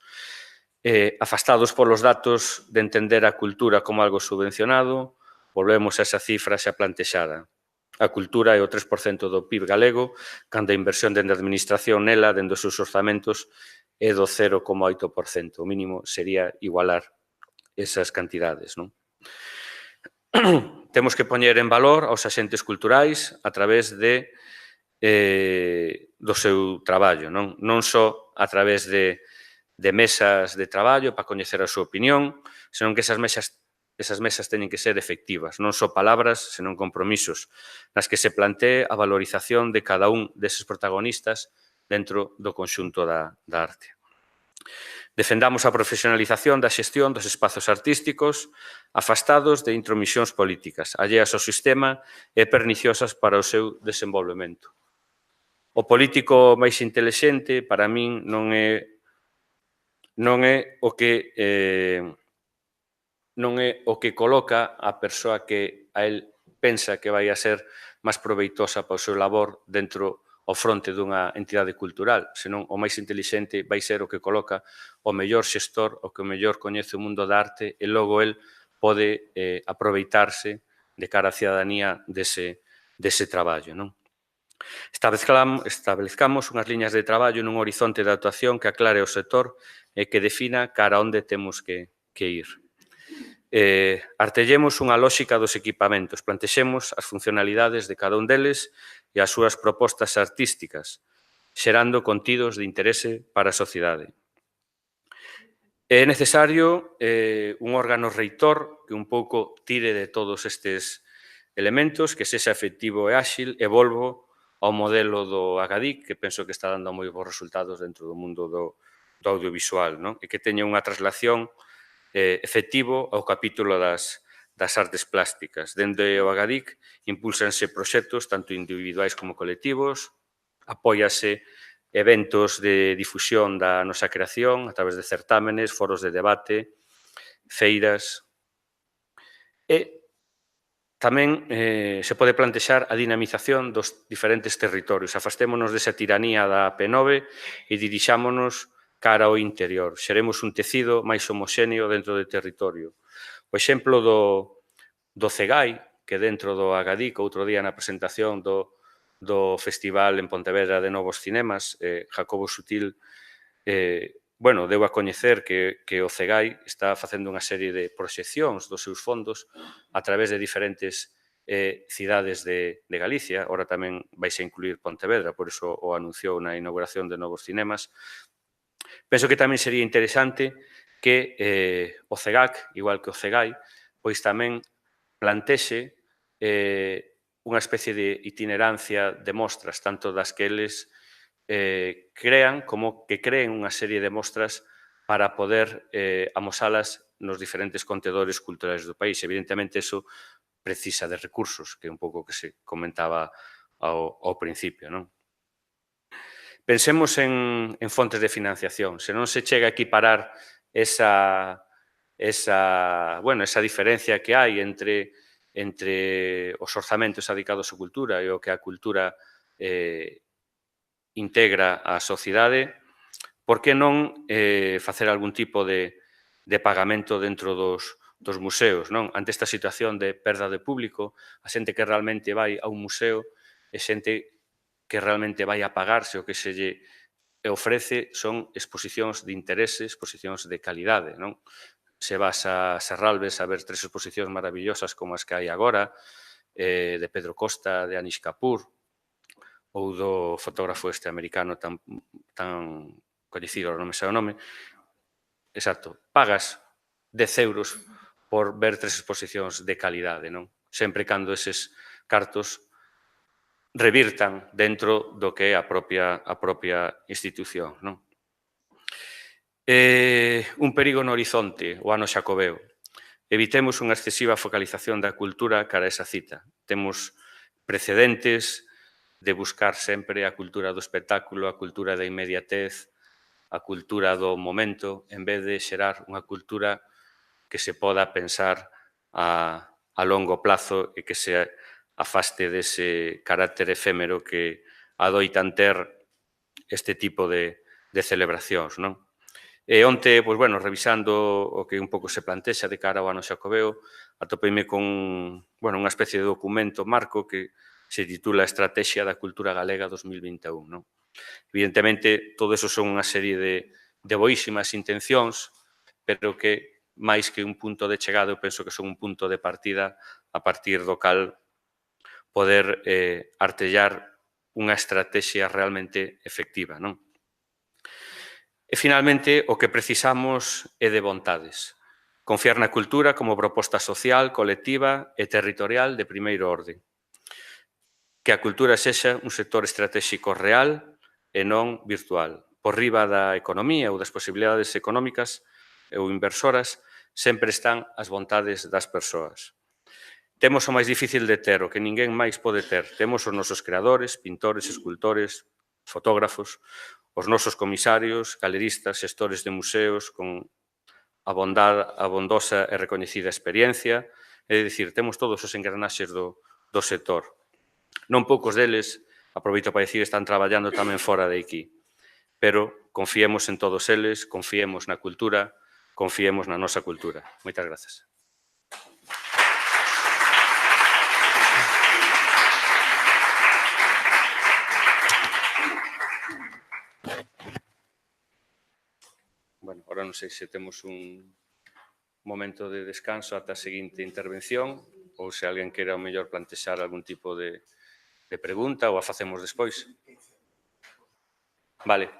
Afastados polos datos de entender a cultura como algo subvencionado, volvemos a esa cifra xa plantexada. A cultura é o 3% do PIB galego, cando a inversión dende a administración nela, dende os seus orzamentos, é do 0,8%. O mínimo sería igualar esas cantidades. Non? Temos que poñer en valor aos axentes culturais a través do seu traballo, non só a través de mesas de traballo para coñecer a súa opinión, senón que esas mesas teñen que ser efectivas, non só palabras, senón compromisos, nas que se plantee a valorización de cada un deses protagonistas dentro do conxunto da arte. Defendamos a profesionalización da xestión dos espazos artísticos afastados de intromisións políticas, alleas ao sistema e perniciosas para o seu desenvolvemento. O político máis intelixente, para min, non é o que coloca a persoa que a él pensa que vai a ser máis proveitosa para o seu labor dentro ao fronte dunha entidade cultural, senón o máis intelixente vai ser o que coloca o mellor xestor, o que o mellor coñece o mundo da arte e logo el pode aproveitarse de cara á cidadanía dese traballo. Non? Establezcamos unhas liñas de traballo nun horizonte de actuación que aclare o sector e que defina cara onde temos que ir. Artellemos unha lóxica dos equipamentos, plantexemos as funcionalidades de cada un deles e as súas propostas artísticas, xerando contidos de interese para a sociedade. É necesario un órgano reitor que un pouco tire de todos estes elementos, que sexa efectivo e áxil, e volvo ao modelo do Agadic, que penso que está dando moi bons resultados dentro do mundo do audiovisual, non? E que teña unha traslación efectivo ao capítulo das artes plásticas. Dende o Agadic impúlsanse proxectos tanto individuais como colectivos, apóiase eventos de difusión da nosa creación a través de certámenes, foros de debate, feiras. E tamén se pode plantexar a dinamización dos diferentes territorios. Afastémonos desa tiranía da P9 e dirixámonos cara ao interior. Xeremos un tecido máis homoxéneo dentro do territorio. O exemplo do CEGAI, que dentro do Agadic, outro día na presentación do Festival en Pontevedra de Novos Cinemas, Jacobo Sutil, deu a coñecer que o CEGAI está facendo unha serie de proxeccións dos seus fondos a través de diferentes cidades de Galicia. Ora tamén vais a incluir Pontevedra, por iso o anunciou na inauguración de Novos Cinemas. Penso que tamén sería interesante que o CEGAC, igual que o CEGAI, pois tamén plantexe unha especie de itinerancia de mostras, tanto das que eles crean como que creen unha serie de mostras para poder amosalas nos diferentes contedores culturais do país. Evidentemente, eso precisa de recursos, que é un pouco que se comentaba ao principio, non? Pensemos en fontes de financiación. Se non se chega a equiparar esa diferencia que hai entre os orzamentos dedicados á cultura e o que a cultura integra a sociedade, por que non facer algún tipo de pagamento dentro dos museos? Non? Ante esta situación de perda de público, a xente que realmente vai a un museo é xente que realmente vai a pagarse, o que se lle ofrece son exposicións de interese, exposicións de calidade. Non? Se vas a Serralves a ver 3 exposicións maravillosas como as que hai agora, de Pedro Costa, de Anish Kapoor, ou do fotógrafo americano tan coñecido, non me sei o nome, exacto, pagas 10 euros por ver 3 exposicións de calidade, non? Sempre cando eses cartos revirtan dentro do que é a propia institución, non? Un perigo no horizonte, o ano xacobeo. Evitemos unha excesiva focalización da cultura cara a esa cita. Temos precedentes de buscar sempre a cultura do espectáculo, a cultura da inmediatez, a cultura do momento, en vez de xerar unha cultura que se poda pensar a longo plazo e que se afaste dese carácter efémero que adoitan ter este tipo de celebracións, non? E onte, pois, bueno, revisando o que un pouco se plantexa de cara ao ano xacobeo, atopeime con, bueno, unha especie de documento marco que se titula Estrategia da Cultura Galega 2021, non? Evidentemente, todo eso son unha serie de boísimas intencións, pero que, máis que un punto de chegada, eu penso que son un punto de partida a partir do cal poder artellar unha estrategia realmente efectiva, non? E, finalmente, o que precisamos é de vontades. Confiar na cultura como proposta social, colectiva e territorial de primeiro orde. Que a cultura sexa un sector estratégico real e non virtual. Por riba da economía ou das posibilidades económicas ou inversoras, sempre están as vontades das persoas. Temos o máis difícil de ter, o que ninguén máis pode ter. Temos os nosos creadores, pintores, escultores, fotógrafos, os nosos comisarios, galeristas, xestores de museos con abondosa e recoñecida experiencia, é dicir, temos todos os engranaxes do sector. Non poucos deles, aproveito para dicir, están traballando tamén fora de aquí, pero confiemos en todos eles, confiemos na cultura, confiemos na nosa cultura. Moitas grazas. Bueno, ahora non sei se temos un momento de descanso ata a seguinte intervención ou se alguén quera ao mellor plantexar algún tipo de pregunta ou a facemos despois. Vale.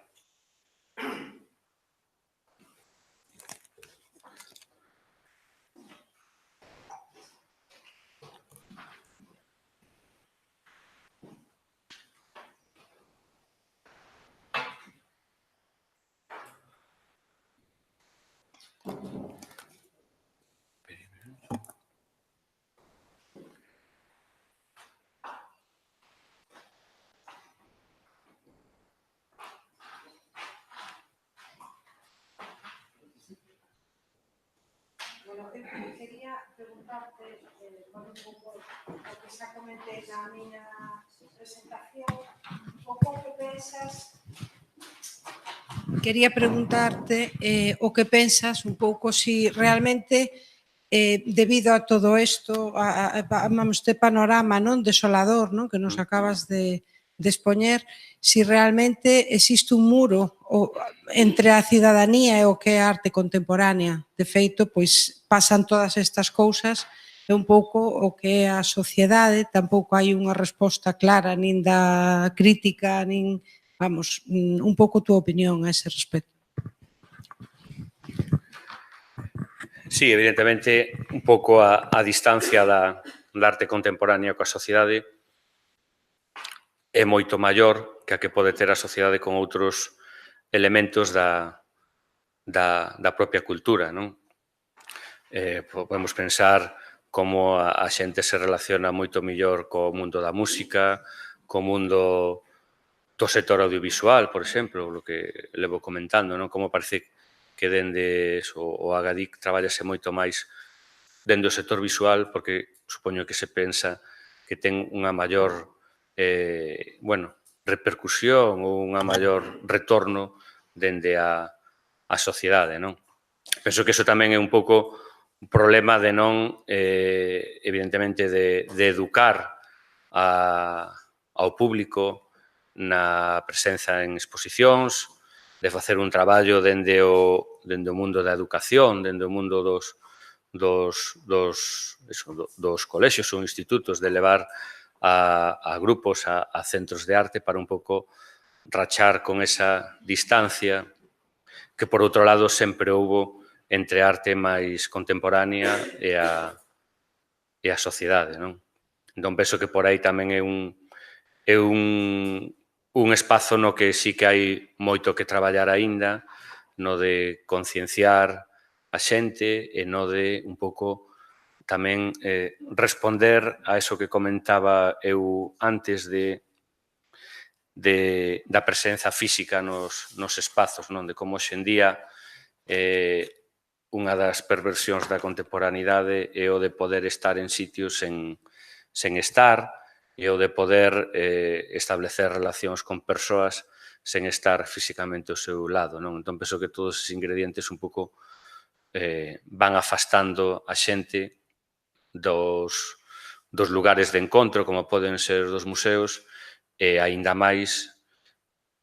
Bueno, eu quería preguntarte, un pouco o que xa comentei na miña presentación, un pouco que pensas. Quería preguntarte o que pensas un pouco si realmente debido a todo isto, vamos, este panorama, non, desolador, non, que nos acabas de expoñer, si realmente existe un muro entre a cidadanía e o que é a arte contemporánea. De feito, pois pasan todas estas cousas e un pouco o que é a sociedade, tampouco hai unha resposta clara nin da crítica, nin, vamos, un pouco a túa opinión a ese respecto. Sí, evidentemente, un pouco a distancia da arte contemporánea coa sociedade é moito maior que a que pode ter a sociedade con outros elementos da propia cultura, non? Podemos pensar como a xente se relaciona moito mellor co mundo da música, co mundo do sector audiovisual, por exemplo, o que levo comentando, non? Como parece que dende o Agadic traballase moito máis dende o sector visual, porque supoño que se pensa que ten unha maior repercusión ou unha maior retorno dende a sociedade, non? Penso que iso tamén é un pouco un problema de non, evidentemente, de educar ao público na presenza en exposicións, de facer un traballo dende o mundo da educación, dende o mundo dos colexios ou institutos, de levar a grupos, a centros de arte para un pouco rachar con esa distancia que por outro lado sempre houbo entre a arte máis contemporánea e a sociedade, non? Entón, penso que por aí tamén é un espazo no que sí que hai moito que traballar aínda, no de concienciar a xente e no de un pouco tamén responder a eso que comentaba eu antes da presenza física nos espazos, non? De como hoxendía unha das perversións da contemporaneidade é o de poder estar en sitios sen estar, e o de poder establecer relacións con persoas sen estar físicamente ao seu lado, non? Entón, penso que todos esses ingredientes un pouco van afastando a xente dos lugares de encontro, como poden ser dos museos, e aínda máis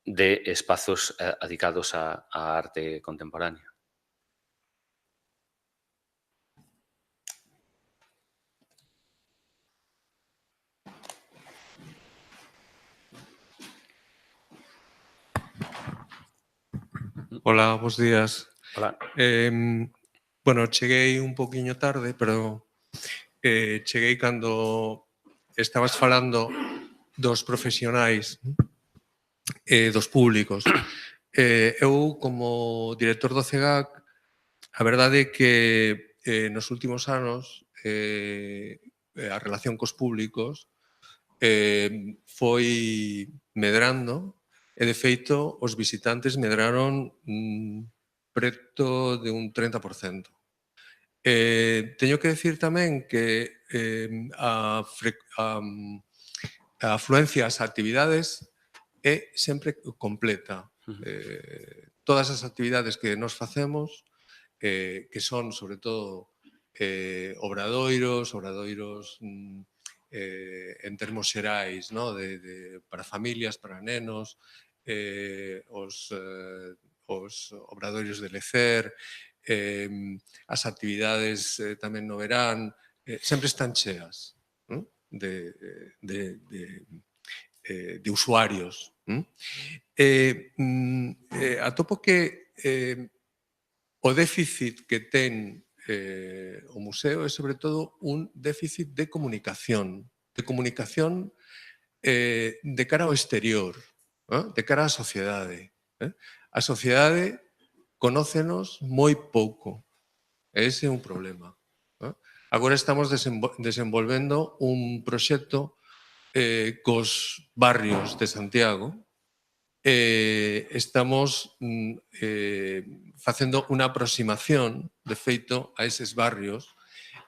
de espazos adicados á arte contemporánea. Hola, bos días. Hola. Bueno, cheguei un poquinho tarde, pero cheguei cando estabas falando dos profesionais e dos públicos. Eu, como director do CEGAC, a verdade é que nos últimos anos a relación cos públicos foi medrando e, de feito, os visitantes medraron preto de un 30%. Teño que decir tamén que a afluencia ás actividades é sempre completa. Todas as actividades que nos facemos, que son, sobre todo, obradoiros en termos xerais, no? Para familias, para nenos, os obradoiros de lecer, as actividades tamén no verán, sempre están cheas, ¿no? de usuarios. Atopo que o déficit que ten o museo é, sobre todo, un déficit de comunicación de cara ao exterior, de cara á sociedade. A sociedade conócenos moi pouco. Ese é un problema. Agora estamos desenvolvendo un proxecto cos barrios de Santiago. Estamos facendo unha aproximación, de feito, a eses barrios.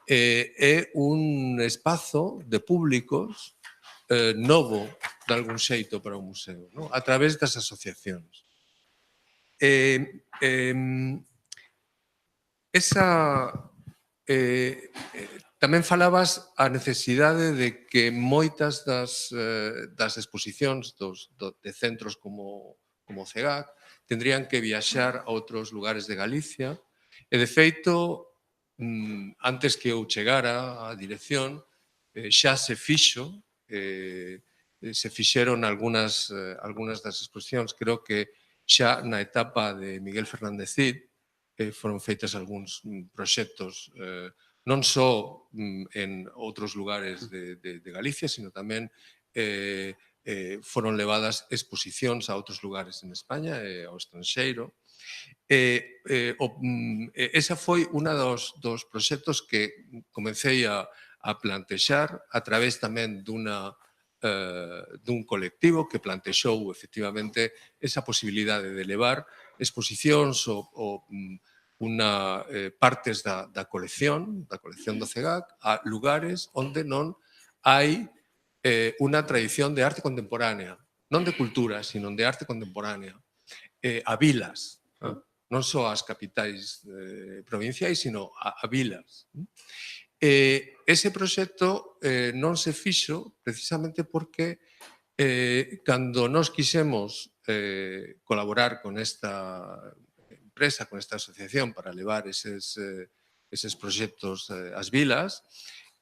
É un espazo de públicos novo, de algún xeito, para o museo, no? A través das asociacións. Tamén falabas a necesidade de que moitas das exposicións de centros como o CEGAC tendrían que viaxar a outros lugares de Galicia e, de feito, antes que eu chegara á dirección, xa se fixo, se fixeron algunhas das exposicións. Creo que xa na etapa de Miguel Fernández Cid foron feitas algúns proxectos non só en outros lugares de Galicia, sino tamén foron levadas exposicións a outros lugares en España e ao estranxeiro. Esa foi unha dos proxectos que comecei a plantexar a través tamén dun colectivo que plantexou efectivamente esa posibilidade de levar exposicións ou partes da colección do CEGAC a lugares onde non hai unha tradición de arte contemporánea, non de cultura, sino de arte contemporánea, a vilas, non só as capitais provinciais, sino a vilas. Ese proxecto non se fixo precisamente porque cando nos quixemos colaborar con esta empresa, con esta asociación para levar eses proxectos ás vilas,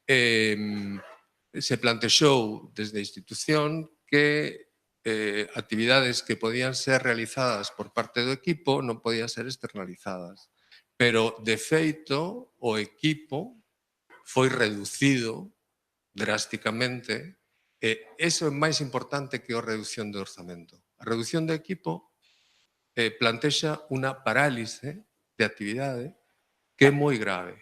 se plantexou desde a institución que actividades que podían ser realizadas por parte do equipo non podían ser externalizadas. Pero, de feito, o equipo foi reducido drásticamente e iso é máis importante que a reducción do orzamento. A reducción do equipo plantexa unha parálise de actividade que é moi grave.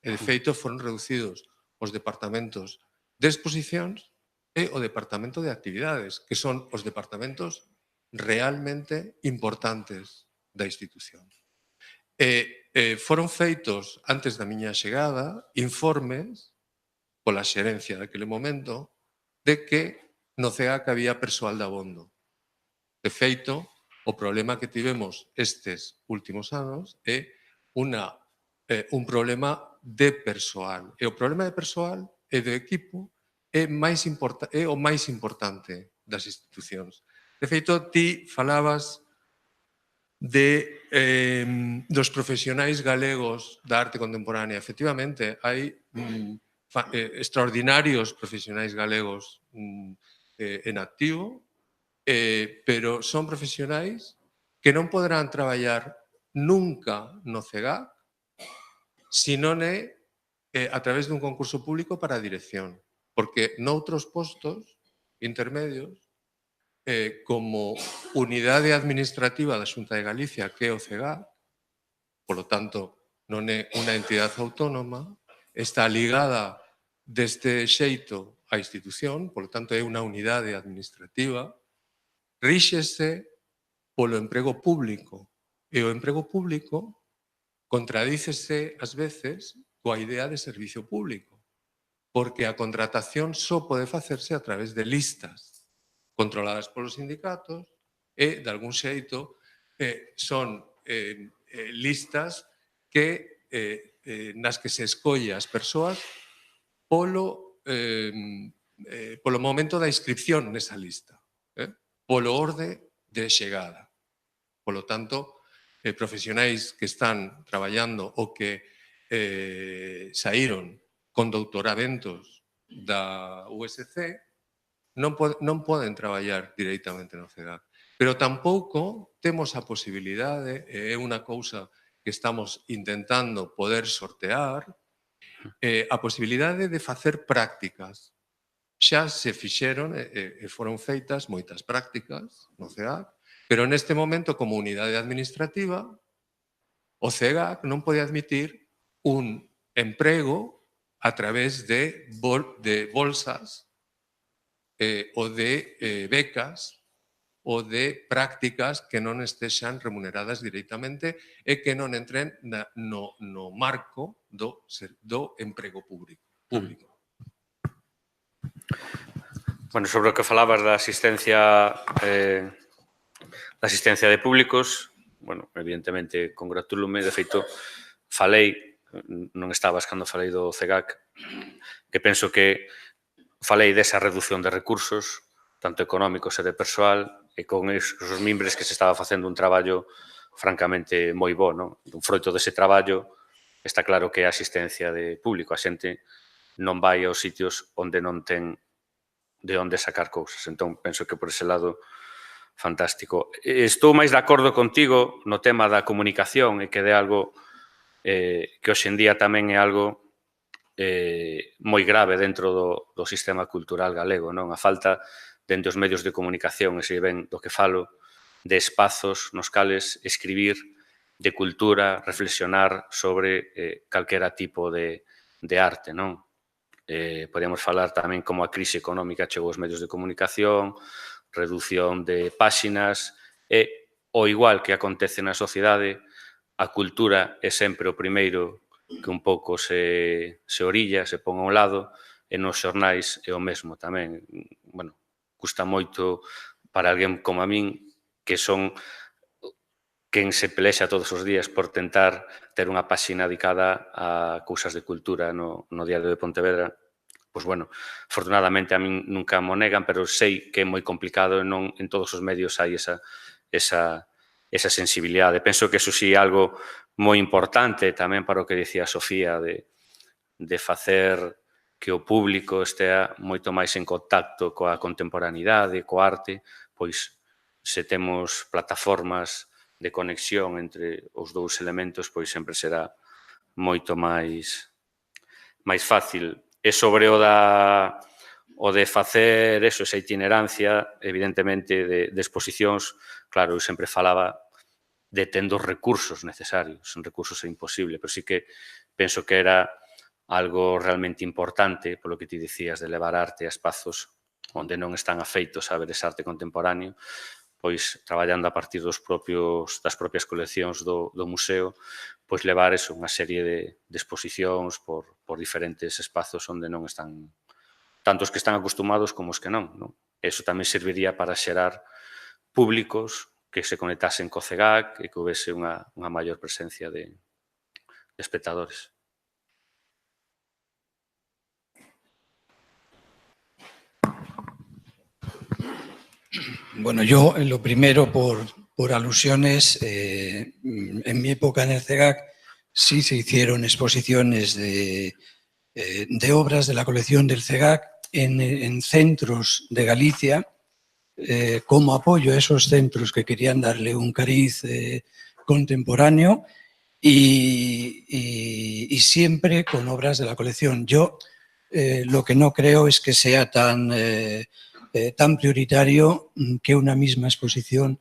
E, de feito, foron reducidos os departamentos de exposicións e o departamento de actividades, que son os departamentos realmente importantes da institución. Foron feitos, antes da miña chegada, informes pola xerencia daquele momento de que no CEAC había persoal de abondo. De feito, o problema que tivemos estes últimos anos é un problema de persoal. E o problema de persoal e do equipo é o máis importante das institucións. De feito, ti falabas dos profesionais galegos da arte contemporánea. Efectivamente, hai extraordinarios profesionais galegos en activo, pero son profesionais que non poderán traballar nunca no CEGAC se non é a través dun concurso público para a dirección. Porque noutros postos intermedios, como unidade administrativa da Xunta de Galicia, que é o CEGAC, polo tanto, non é unha entidade autónoma, está ligada deste xeito á institución, polo tanto, é unha unidade administrativa, ríxese polo emprego público. E o emprego público contradícese, ás veces, coa idea de servicio público, porque a contratación só pode facerse a través de listas controladas polos sindicatos e, de algún xeito, son listas nas que se escolle as persoas polo momento da inscripción nesa lista, polo orde de chegada. Polo tanto, profesionais que están traballando ou que saíron con doutoramentos da USC non poden traballar directamente no CEGAC. Pero tampouco temos a posibilidade, e é unha cousa que estamos intentando poder sortear, a posibilidade de facer prácticas. Xa se fixeron e foron feitas moitas prácticas no CEGAC, pero neste momento, como unidade administrativa, o CEGAC non pode admitir un emprego a través de bolsas ou de becas ou de prácticas que non estexan remuneradas directamente e que non entren no marco do emprego público. Bueno, sobre o que falabas da asistencia de públicos, bueno, evidentemente congratúlome, de feito, falei, non estabas cando falei do CEGAC, que penso que falei desa reducción de recursos, tanto económicos e de persoal, e con esos mimbres que se estaba facendo un traballo francamente moi bo, non? Un froito dese traballo está claro que é a asistencia de público. A xente non vai aos sitios onde non ten de onde sacar cousas. Entón, penso que por ese lado, fantástico. Estou máis de acordo contigo no tema da comunicación e que de algo que hoxe en día tamén é algo moi grave dentro do sistema cultural galego, non? A falta dentro dos medios de comunicación, e se ven do que falo, de espazos nos cales escribir de cultura, reflexionar sobre calquera tipo de arte, non? Podemos falar tamén como a crise económica chegou aos medios de comunicación, reducción de páxinas, e o igual que acontece na sociedade, a cultura é sempre o primeiro que un pouco se orilla, se pon a un lado, e nos xornais é o mesmo tamén. Bueno, custa moito para alguén como a min, que son quen se pelexa todos os días por tentar ter unha páxina dedicada a cousas de cultura no Diario de Pontevedra. Pois, bueno, afortunadamente a min nunca mo negan, pero sei que é moi complicado e non en todos os medios hai esa sensibilidade. Penso que eso sí é algo moi importante tamén para o que dicía Sofía de facer que o público estea moito máis en contacto coa contemporaneidade, coa arte, pois, se temos plataformas de conexión entre os dous elementos, pois sempre será moito máis fácil. E sobre o de facer esa itinerancia, evidentemente, de exposicións, claro, eu sempre falaba de tendo os recursos necesarios. Sen recursos é imposible, pero sí que penso que era algo realmente importante, polo que ti dicías, de levar arte a espazos onde non están afeitos a ver ese arte contemporáneo, pois traballando a partir das propias coleccións do museo, pois levar unha serie de exposicións por diferentes espazos onde non están, tanto os que están acostumados como os que non. Eso tamén serviría para xerar públicos que se conectasen co CEGAC e que houvese unha maior presencia de espectadores. Bueno, yo lo primero por alusiones, en mi época en el CEGAC sí se hicieron exposiciones de obras de la colección del CEGAC en centros de Galicia, como apoyo a esos centros que querían darle un cariz contemporáneo y siempre con obras de la colección. Yo lo que no creo es que sea tan prioritario que una misma exposición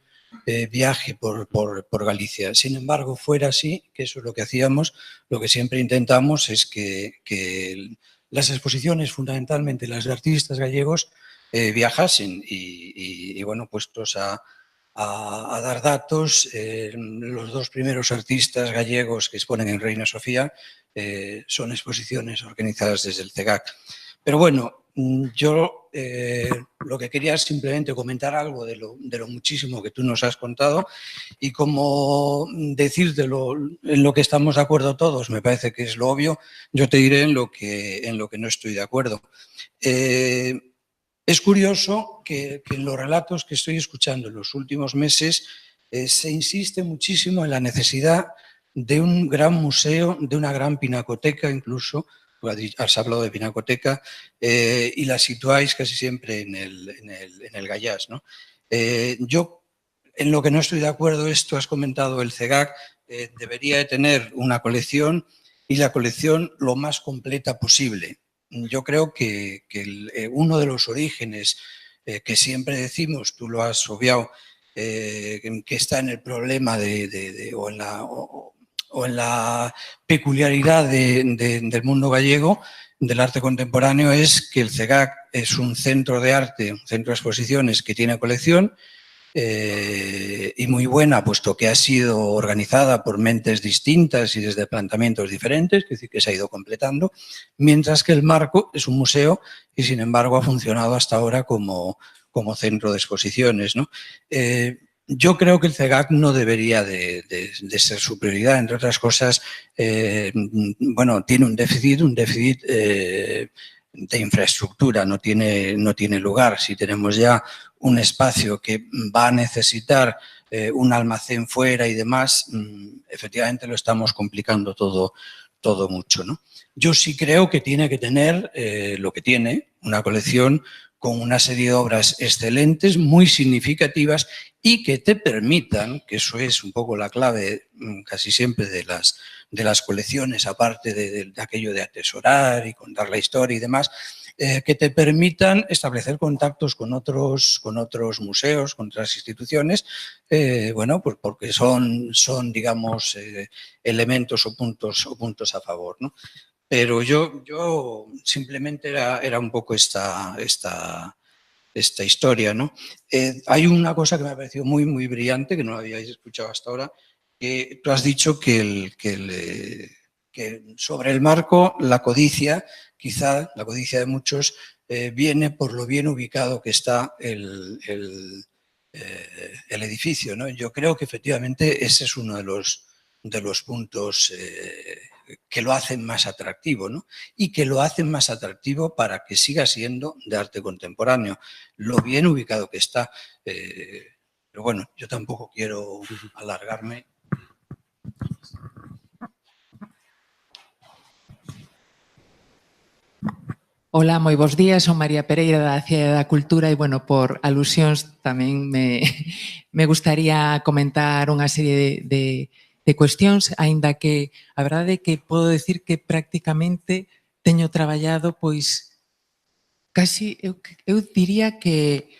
viaje por Galicia. Sin embargo, fuera así, que eso es lo que hacíamos, lo que siempre intentamos es que las exposiciones, fundamentalmente las de artistas gallegos, viajasen y bueno, puestos a dar datos, los dos primeros artistas gallegos que exponen en Reina Sofía son exposiciones organizadas desde el CEGAC. Pero bueno, yo lo que quería es simplemente comentar algo de lo muchísimo que tú nos has contado y como decírtelo en lo que estamos de acuerdo todos, me parece que es lo obvio, yo te diré en lo que no estoy de acuerdo. Es curioso que en los relatos que estoy escuchando en los últimos meses se insiste muchísimo en la necesidad de un gran museo, de una gran pinacoteca incluso, has hablado de pinacoteca, y la situáis casi siempre en el Gallás, ¿no? Yo, en lo que no estoy de acuerdo es, tú has comentado el CEGAC, debería de tener una colección y la colección lo más completa posible. Yo creo que uno de los orígenes que siempre decimos, tú lo has obviado, que está en el problema o en la peculiaridad del mundo gallego, del arte contemporáneo, es que el CEGAC es un centro de arte, un centro de exposiciones que tiene colección y muy buena, puesto que ha sido organizada por mentes distintas y desde planteamientos diferentes, es decir, que se ha ido completando, mientras que el Marco es un museo y, sin embargo, ha funcionado hasta ahora como centro de exposiciones, ¿no? Yo creo que el CEGAC no debería de ser su prioridad, entre otras cosas, bueno, tiene un déficit de infraestructura, no tiene lugar. Si tenemos ya un espacio que va a necesitar un almacén fuera y demás, efectivamente lo estamos complicando todo mucho, ¿no? Yo sí creo que tiene que tener lo que tiene, una colección con una serie de obras excelentes, muy significativas y que te permitan, que eso es un poco la clave casi siempre de las colecciones, aparte de aquello de atesorar y contar la historia y demás, que te permitan establecer contactos con otros museos, con otras instituciones, bueno, pues porque son digamos, elementos o puntos a favor, ¿no? Pero yo simplemente era un poco esta historia, ¿no? Hay una cosa que me ha parecido muy, muy brillante, que no lo habíais escuchado hasta ahora, que tú has dicho que sobre el Marco la codicia, quizá la codicia de muchos, viene por lo bien ubicado que está el edificio, ¿no? Yo creo que efectivamente ese es uno de los puntos que lo hacen más atractivo, ¿no? Y que lo hacen más atractivo para que siga siendo de arte contemporáneo, lo bien ubicado que está. Pero bueno, yo tampoco quiero alargarme. Ola, moi bons días, son María Pereira da Cidade da Cultura e, bueno, por alusións tamén me gustaría comentar unha serie de cuestións, aínda que a verdade é que podo decir que prácticamente teño traballado, pois, casi, eu diría que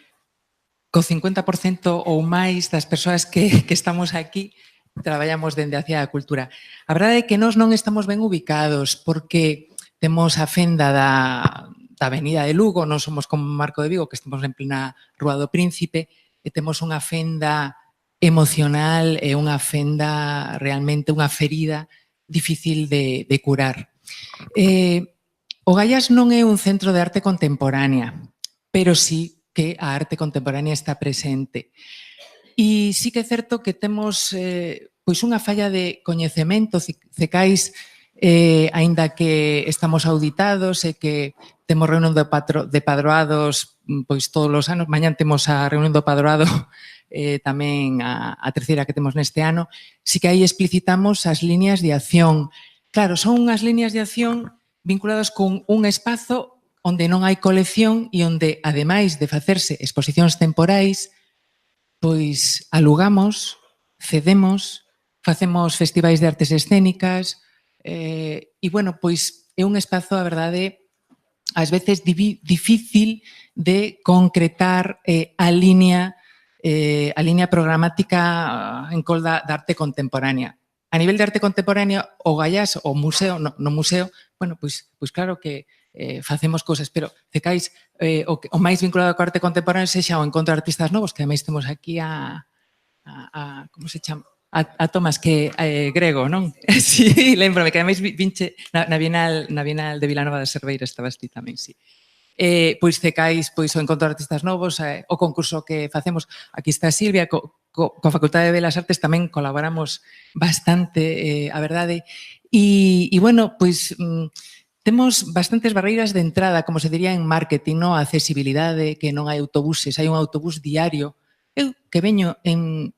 co 50% ou máis das persoas que estamos aquí traballamos dende a Cidade da Cultura. A verdade é que nós non estamos ben ubicados porque temos a fenda da Avenida de Lugo, non somos como Marco de Vigo, que estamos en plena Rúa do Príncipe, e temos unha fenda emocional e unha fenda realmente unha ferida difícil de curar. O Gaiás non é un centro de arte contemporánea, pero sí que a arte contemporánea está presente. E sí que é certo que temos pois unha falla de coñecemento, Cecais, aínda que estamos auditados e que temos reunión de padroados pois todos os anos, mañán temos a reunión do padroado tamén a terceira que temos neste ano, sí que aí explicitamos as líneas de acción. Claro, son unhas líneas de acción vinculadas con un espazo onde non hai colección e onde, ademais de facerse exposicións temporais, pois alugamos, cedemos, facemos festivais de artes escénicas e, bueno, pois é un espazo, a verdade, ás veces difícil de concretar a línea programática en col da arte contemporánea. A nivel de arte contemporánea, o Gaiás, o museo, no museo, bueno, pois claro que facemos cousas, pero Cecais, o máis vinculado coa arte contemporánea sexa o encontro de artistas novos, que ademais temos aquí como se chama? A Tomás, que grego, non? Sí, lembrome, que ademais vinche na Bienal de Vilanova de Cerveira estabas ti tamén, sí. Pois Cecais, pois o encontro de artistas novos, o concurso que facemos, aquí está Silvia, coa Facultade de Belas Artes tamén colaboramos bastante, a verdade, e bueno, pois temos bastantes barreiras de entrada, como se diría en marketing, no? A accesibilidade, que non hai autobuses, hai un autobús diario. Eu que veño en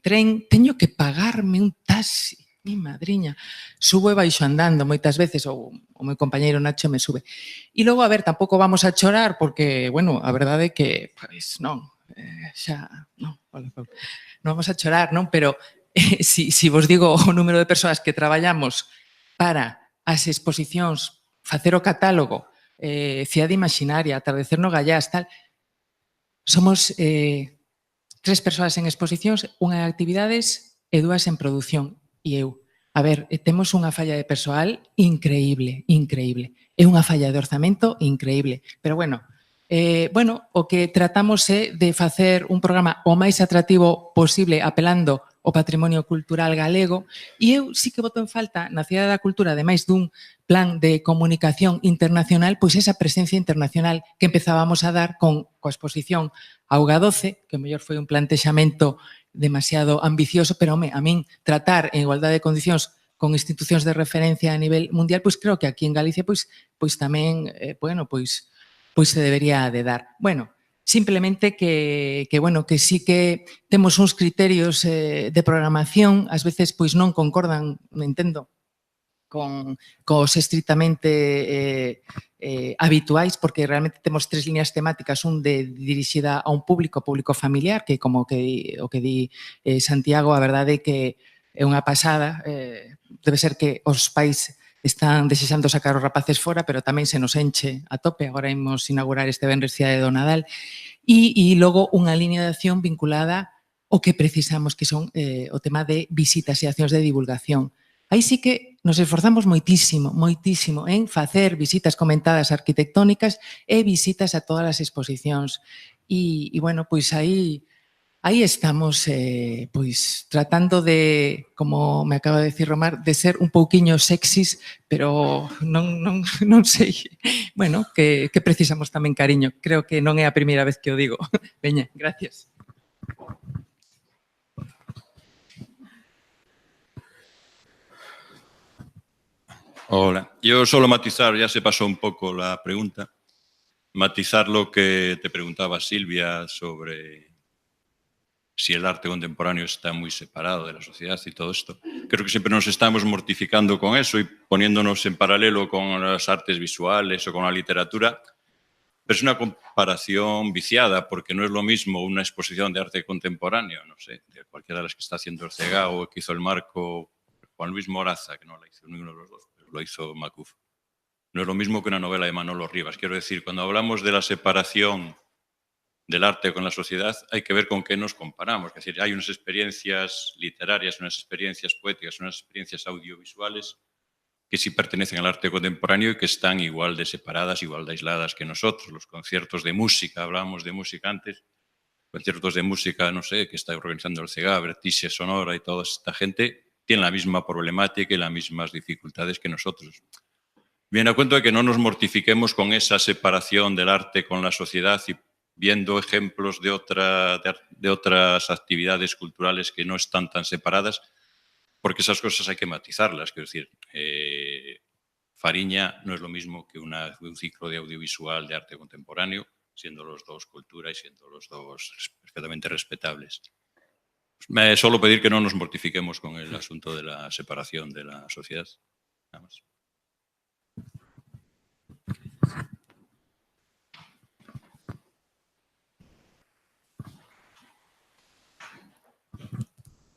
tren, teño que pagarme un taxi, mi madriña. Subo e baixo andando moitas veces, ou o meu compañeiro Nacho me sube. E logo, a ver, tampouco vamos a chorar, porque, bueno, a verdade é que, pois, non, xa, non vamos a chorar, non? Pero si vos digo o número de persoas que traballamos para as exposicións, facer o catálogo, Cidade Imaginaria, Atardecer no Gaiás, tal, somos 3 persoas en exposicións, unha en actividades e 2 en produción. E eu, a ver, temos unha falla de persoal increíble, increíble. É unha falla de orzamento increíble. Pero bueno, o que tratamos é de facer un programa o máis atractivo posible apelando ao patrimonio cultural galego e eu sí que boto en falta na Cidade da Cultura, ademais dun plan de comunicación internacional, pois esa presencia internacional que empezábamos a dar coa exposición Auga 12, que mellor foi un plantexamento demasiado ambicioso, pero, home, a min tratar en igualdade de condicións con institucións de referencia a nivel mundial, pois creo que aquí en Galicia pois tamén, pois se debería de dar. Bueno, simplemente que sí que temos uns criterios de programación, ás veces pois non concordan, me entendo, cos estritamente habituais, porque realmente temos 3 líneas temáticas, un dirixida a un público familiar, que como que o que di Santiago, a verdade é que é unha pasada, debe ser que os pais están desexando sacar os rapaces fora, pero tamén se nos enche a tope, agora imos inaugurar este venres Cidade do Nadal, e logo unha línea de acción vinculada ao que precisamos, que son o tema de visitas e accións de divulgación. Aí sí que nos esforzamos moitísimo, moitísimo en facer visitas comentadas arquitectónicas e visitas a todas as exposicións. E bueno, pois aí estamos pois tratando de, como me acaba de decir Romar, de ser un pouquiño sexys, pero non sei. Bueno, que precisamos tamén cariño. Creo que non é a primeira vez que o digo. Veña, gracias. Hola, yo solo matizar, ya se pasó un poco la pregunta, matizar lo que te preguntaba Silvia sobre si el arte contemporáneo está muy separado de la sociedad y todo esto. Creo que siempre nos estamos mortificando con eso y poniéndonos en paralelo con las artes visuales o con la literatura, pero es una comparación viciada, porque no es lo mismo una exposición de arte contemporáneo, no sé, de cualquiera de las que está haciendo el CEGA o que hizo el marco Juan Luis Moraza, que no la hizo ninguno de los dos, pero lo hizo Macuf. No es lo mismo que una novela de Manolo Rivas. Quiero decir, cuando hablamos de la separación del arte con la sociedad, hay que ver con qué nos comparamos. Es decir, hay unas experiencias literarias, unas experiencias poéticas, unas experiencias audiovisuales que sí pertenecen al arte contemporáneo y que están igual de separadas, igual de aisladas que nosotros. Los conciertos de música, hablábamos de música antes, conciertos de música, no sé, que está organizando el CEGA, Vertice Sonora y toda esta gente, tienen la misma problemática y las mismas dificultades que nosotros. Viene a cuento de que no nos mortifiquemos con esa separación del arte con la sociedad y viendo ejemplos de otras actividades culturales que no están tan separadas, porque esas cosas hay que matizarlas. Quiero decir, Fariña no es lo mismo que un ciclo de audiovisual de arte contemporáneo, siendo los dos cultura y siendo los dos perfectamente respetables. Solo pedir que no nos mortifiquemos con el asunto de la separación de la sociedad. Nada más.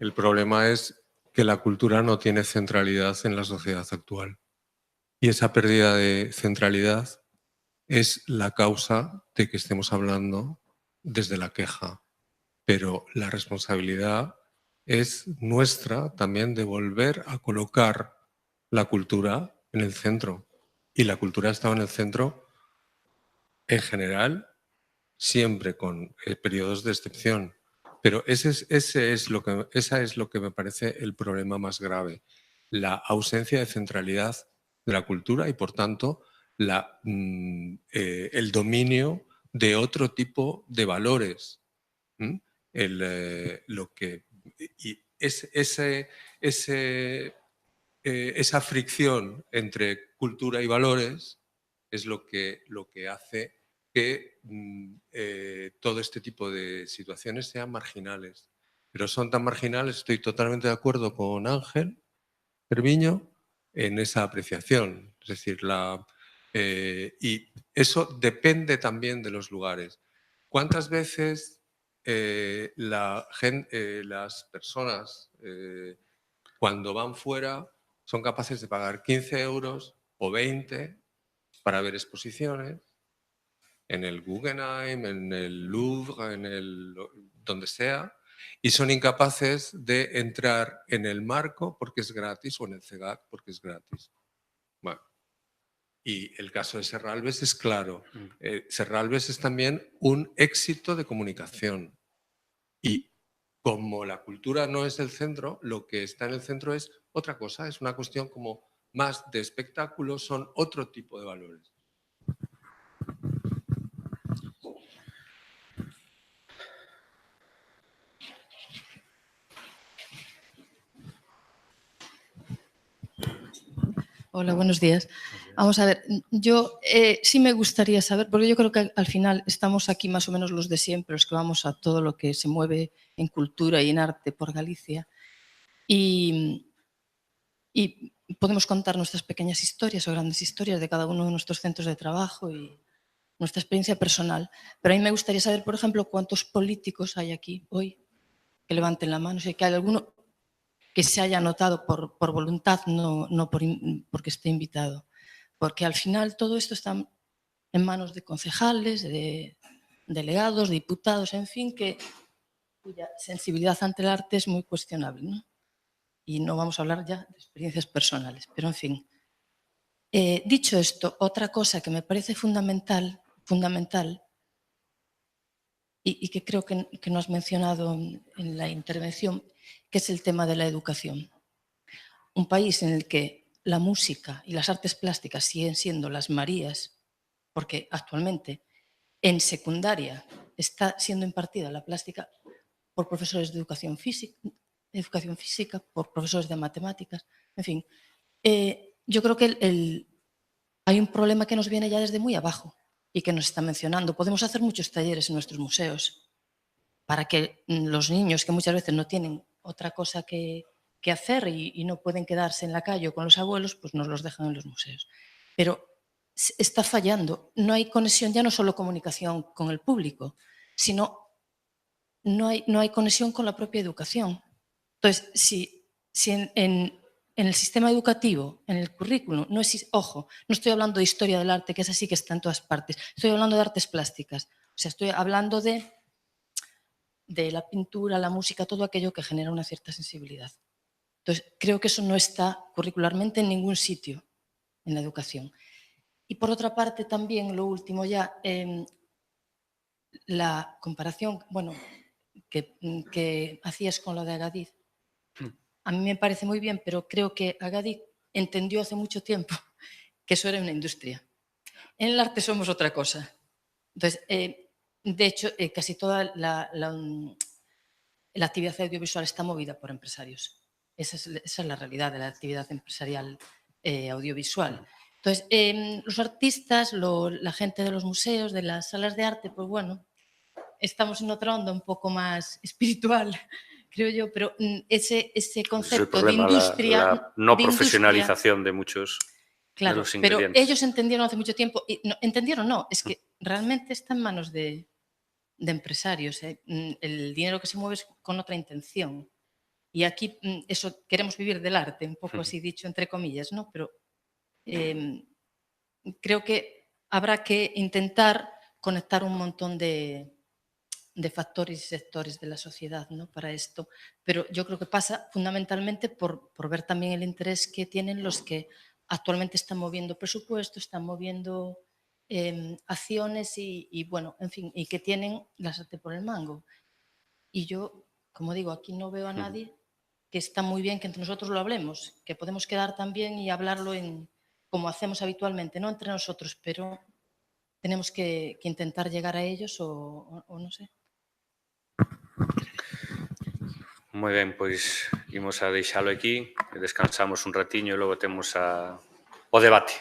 El problema es que la cultura no tiene centralidad en la sociedad actual. Y esa pérdida de centralidad es la causa de que estemos hablando desde la queja. Pero la responsabilidad es nuestra también de volver a colocar la cultura en el centro. Y la cultura ha estado en el centro en general, siempre con periodos de excepción. Pero esa es lo que me parece el problema más grave. La ausencia de centralidad de la cultura y, por tanto, el dominio de otro tipo de valores. Esa fricción entre cultura y valores es lo que hace que todo este tipo de situaciones sean marginales. Pero son tan marginales, estoy totalmente de acuerdo con Ángel Cerviño en esa apreciación. Es decir, y eso depende también de los lugares. ¿Cuántas veces las personas cuando van fuera son capaces de pagar 15 euros o 20 para ver exposiciones en el Guggenheim, en el Louvre, donde sea, y son incapaces de entrar en el Marco porque es gratis o en el CEGAC porque es gratis? Bueno, y el caso de Serralves es claro. Serralves es también un éxito de comunicación. Y como la cultura no es el centro, lo que está en el centro es otra cosa, es una cuestión como más de espectáculo, son otro tipo de valores. Hola, buenos días. Vamos a ver, yo sí me gustaría saber, porque yo creo que al final estamos aquí más o menos los de siempre, los que vamos a todo lo que se mueve en cultura y en arte por Galicia, y podemos contar nuestras pequeñas historias o grandes historias de cada uno de nuestros centros de trabajo y nuestra experiencia personal. Pero a mí me gustaría saber, por ejemplo, cuántos políticos hay aquí hoy, que levanten la mano, si hay alguno que se haya anotado por voluntad, no porque esté invitado. Porque al final todo esto está en manos de concejales, de delegados, de diputados, en fin, cuya sensibilidad ante el arte es muy cuestionable, ¿no? Y no vamos a hablar ya de experiencias personales, pero en fin. Dicho esto, otra cosa que me parece fundamental y que creo que no has mencionado en la intervención, que es el tema de la educación. Un país en el que la música y las artes plásticas siguen siendo las Marías, porque actualmente en secundaria está siendo impartida la plástica por profesores de educación física, por profesores de matemáticas, en fin. Yo creo que hay un problema que nos viene ya desde muy abajo y que nos está mencionando. Podemos hacer muchos talleres en nuestros museos, para que los niños que muchas veces no tienen otra cosa que hacer y no pueden quedarse en la calle o con los abuelos, pues nos los dejan en los museos. Pero está fallando. No hay conexión, ya no solo comunicación con el público, sino no hay conexión con la propia educación. Entonces, si en el sistema educativo, en el currículum, no existe, ojo, no estoy hablando de historia del arte, que es así que está en todas partes, estoy hablando de artes plásticas, o sea, estoy hablando de la pintura, la música, todo aquello que genera una cierta sensibilidad. Entonces, creo que eso no está curricularmente en ningún sitio en la educación. Y por otra parte, también, lo último ya, la comparación, bueno, que hacías con lo de Agadiz. A mí me parece muy bien, pero creo que Agadiz entendió hace mucho tiempo que eso era una industria. En el arte somos otra cosa. Entonces, de hecho, casi toda la actividad audiovisual está movida por empresarios. Esa es la realidad de la actividad empresarial audiovisual. Entonces, los artistas, la gente de los museos, de las salas de arte, pues bueno, estamos en otra onda un poco más espiritual, creo yo, pero ese concepto de industria... La no profesionalización de muchos de los ingredientes. Pero ellos entendieron hace mucho tiempo, entendieron no, es que realmente está en manos de empresarios. El dinero que se mueve es con otra intención. Y aquí eso queremos vivir del arte, un poco así dicho entre comillas, ¿no? Pero creo que habrá que intentar conectar un montón de factores y sectores de la sociedad, ¿no? Para esto. Pero yo creo que pasa fundamentalmente por ver también el interés que tienen los que actualmente están moviendo presupuestos, están moviendo acciones y bueno, en fin, y que tienen la sartén por el mango. Y yo, como digo, aquí no veo a nadie, que está muy bien que entre nosotros lo hablemos, que podemos quedar también y hablarlo como hacemos habitualmente, no entre nosotros, pero tenemos que intentar llegar a ellos o no sé. Moi ben, pois imos a deixalo aquí, descansamos un ratiño e logo temos o debate.